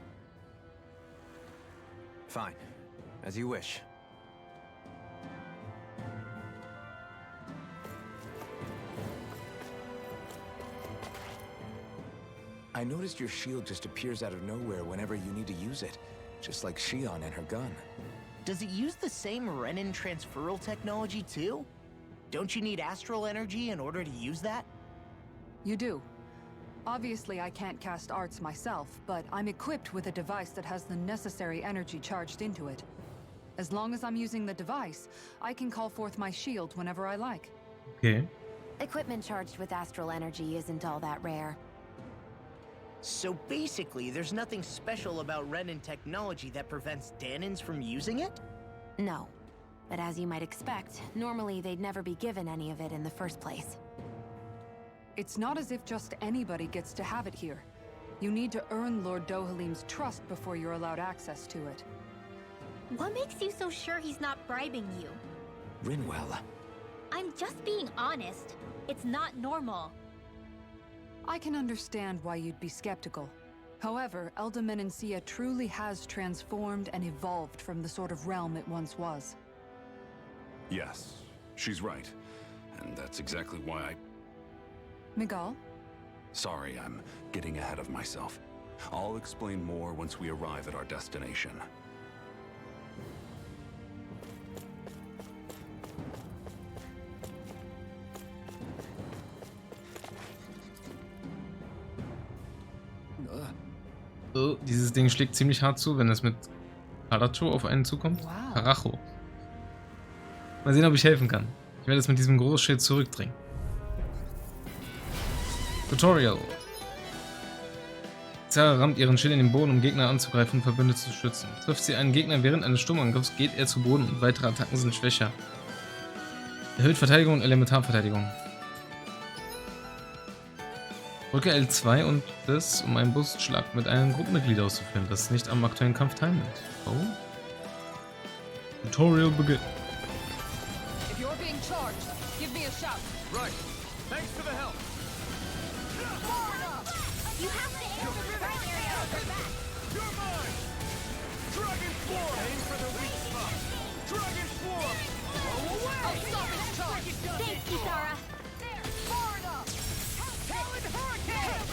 Fine. As you wish. I noticed your shield just appears out of nowhere whenever you need to use it, just like Shion and her gun. Does it use the same Renin transferal technology too? Don't you need astral energy in order to use that? You do. Obviously, I can't cast arts myself, but I'm equipped with a device that has the necessary energy charged into it. As long as I'm using the device, I can call forth my shield whenever I like. Okay. Equipment charged with astral energy isn't all that rare. So basically, there's nothing special about Renin technology that prevents Danins from using it? No. But as you might expect, normally they'd never be given any of it in the first place. It's not as if just anybody gets to have it here. You need to earn Lord Dohalim's trust before you're allowed access to it. What makes you so sure he's not bribing you? Rinwell. I'm just being honest. It's not normal. I can understand why you'd be skeptical. However, Elda Menancia truly has transformed and evolved from the sort of realm it once was. Yes, she's right. And that's exactly why I... Miguel? Sorry, I'm getting ahead of myself. I'll explain more once we arrive at our destination. Oh, dieses Ding schlägt ziemlich hart zu, wenn es mit Karacho auf einen zukommt. Wow. Karacho. Mal sehen, ob ich helfen kann. Ich werde es mit diesem Großschild zurückdrängen. Tutorial. Zara rammt ihren Schild in den Boden, um Gegner anzugreifen und Verbündete zu schützen. Trifft sie einen Gegner während eines Sturmangriffs, geht er zu Boden und weitere Attacken sind schwächer. Erhöht Verteidigung und Elementarverteidigung. Drücke L2 und das, um einen Brustschlag mit einem Gruppenmitglied auszuführen, das nicht am aktuellen Kampf teilnimmt. Oh. Tutorial beginnt. If you're being charged, give me a shout. Right. Thanks for the help. You have to aim for the primary upper back. You're mine. Dragon Swarm. Aim for the weak spot. Dragon Swarm. Blow away. I'll stop his charge. Thanks, Kisara. There. Far enough. Talon Hurricane.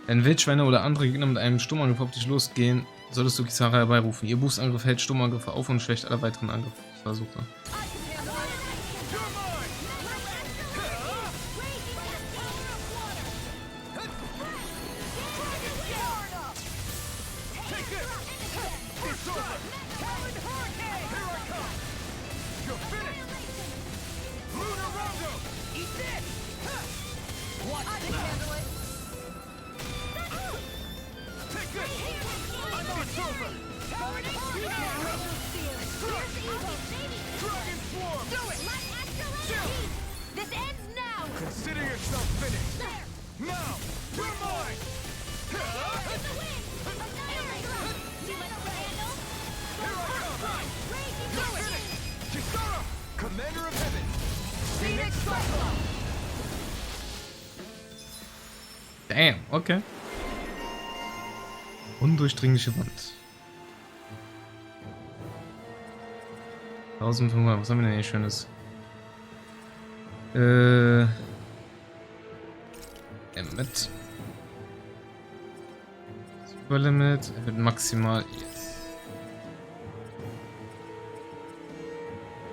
Wenn Wildschweine oder andere Gegner mit einem Sturmangriff auf dich losgehen, solltest du Kisara herbeirufen. Ihr Boostangriff hält Sturmangriffe auf und schwächt alle weiteren Angriffsversuche. Consider yourself finished. Now, you're mine. Here I come. You're finished. Kisara, Commander of Heaven. Phoenix Cyclops. Damn, okay. Undurchdringliche Wand. 1500, was haben wir denn hier Schönes? Mit. Superlimit wird maximal jetzt.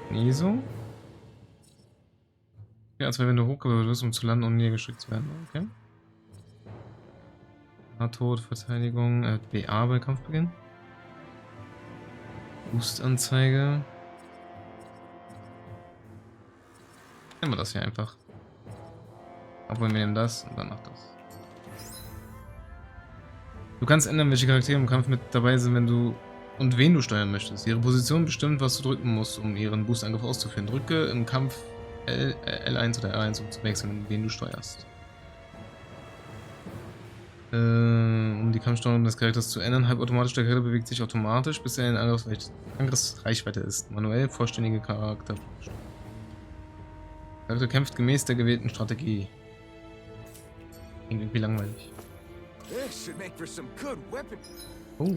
Niso. Ja, als wenn du hochgewirbelt wirst, um zu landen und niedergeschickt zu werden. Okay. Tod, Verteidigung, BA bei Kampfbeginn. Boost-Anzeige. Nehmen wir das hier einfach. Obwohl wir nehmen das und dann noch das. Du kannst ändern, welche Charaktere im Kampf mit dabei sind, wenn du und wen du steuern möchtest. Ihre Position bestimmt, was du drücken musst, um ihren Boostangriff auszuführen. Drücke im Kampf L1 oder R1, um zu wechseln, wen du steuerst. Um die Kampfsteuerung des Charakters zu ändern, halbautomatisch, der Charakter bewegt sich automatisch, bis er in Angriffsreichweite ist. Manuell vollständige Charakter. Der Charakter kämpft gemäß der gewählten Strategie. Klingt irgendwie langweilig. This should make for some good weapon. Oh.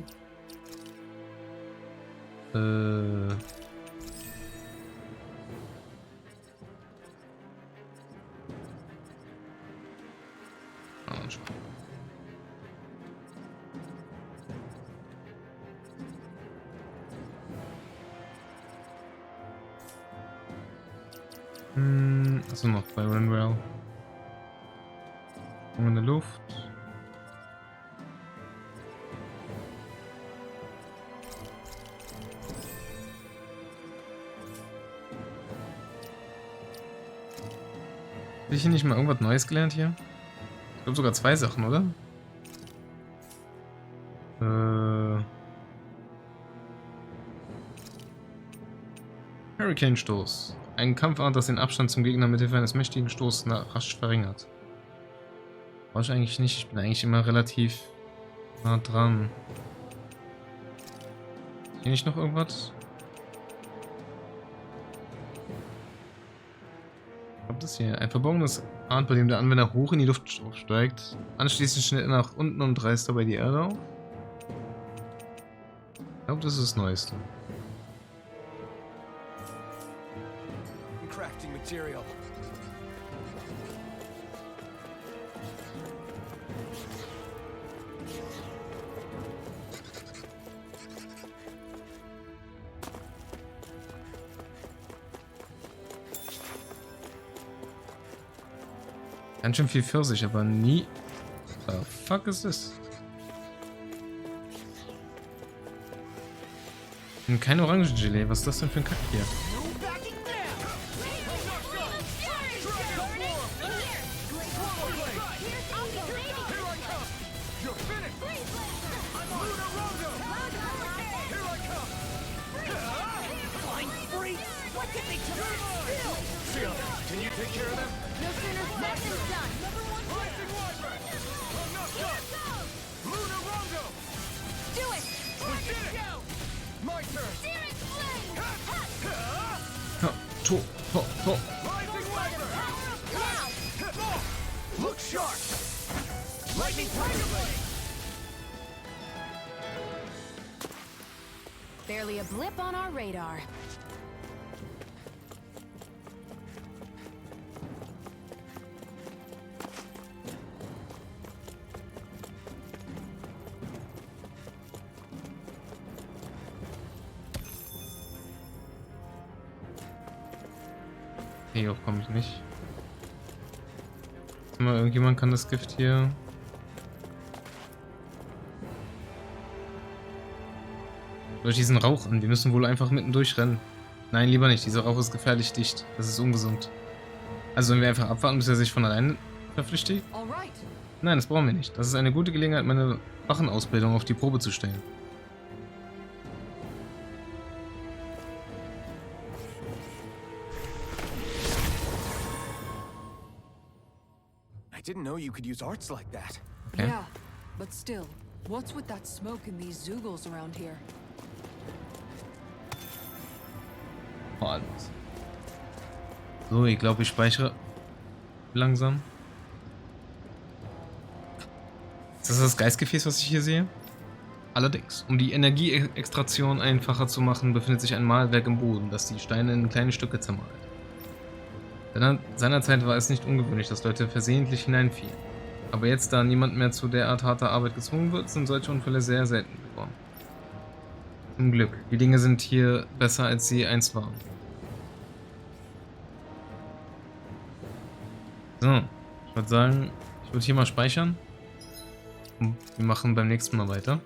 Also noch bei Runwell. In der Luft. Habe ich hier nicht mal irgendwas Neues gelernt hier? Ich glaube sogar 2 Sachen, oder? Hurricane-Stoß. Ein Kampfart, das den Abstand zum Gegner mit Hilfe eines mächtigen Stoßes rasch verringert. Brauche ich eigentlich nicht. Ich bin eigentlich immer relativ nah dran. Ist hier nicht noch irgendwas? Ich glaube, das hier. Ein verborgenes Art, bei dem der Anwender hoch in die Luft aufsteigt. Anschließend schnell nach unten und reißt dabei die Erde auf. Ich glaube, das ist das Neueste. Crafting material. Ganz schön viel Pfirsich, aber nie. The fuck ist das? Und kein Orangengelee. Was ist das denn für ein Kack hier? Can you take care of them? No sooner said than done. Rising Wildrat! I'm not done! Luna Rongo! Do it! We did it! My turn! Searing flame! Rising Wildrat! Look sharp! Lightning Tiger Blade! Barely a blip on our radar. Hier komme ich nicht. Mal, irgendjemand kann das Gift hier. Durch diesen Rauch an. Wir müssen wohl einfach mitten durchrennen. Nein, lieber nicht. Dieser Rauch ist gefährlich dicht. Das ist ungesund. Also wenn wir einfach abwarten, bis er sich von alleine verflüchtigt? Nein, das brauchen wir nicht. Das ist eine gute Gelegenheit, meine Wachenausbildung auf die Probe zu stellen. I didn't know you could use arts like that. Okay. Yeah, but still, what's with that smoke and these Zoogles around here? So, ich glaube, ich speichere langsam. Ist das das Geistgefäß, was ich hier sehe? Allerdings, um die Energieextraktion einfacher zu machen, befindet sich ein Mahlwerk im Boden, das die Steine in kleine Stücke zermalt. Seinerzeit war es nicht ungewöhnlich, dass Leute versehentlich hineinfielen. Aber jetzt, da niemand mehr zu derart harter Arbeit gezwungen wird, sind solche Unfälle sehr selten geworden. Zum Glück. Die Dinge sind hier besser, als sie einst waren. So, ich würde sagen, ich würde hier mal speichern. Und wir machen beim nächsten Mal weiter.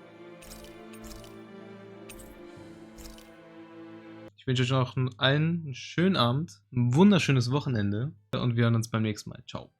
Ich wünsche euch noch allen einen schönen Abend, ein wunderschönes Wochenende und wir hören uns beim nächsten Mal. Ciao.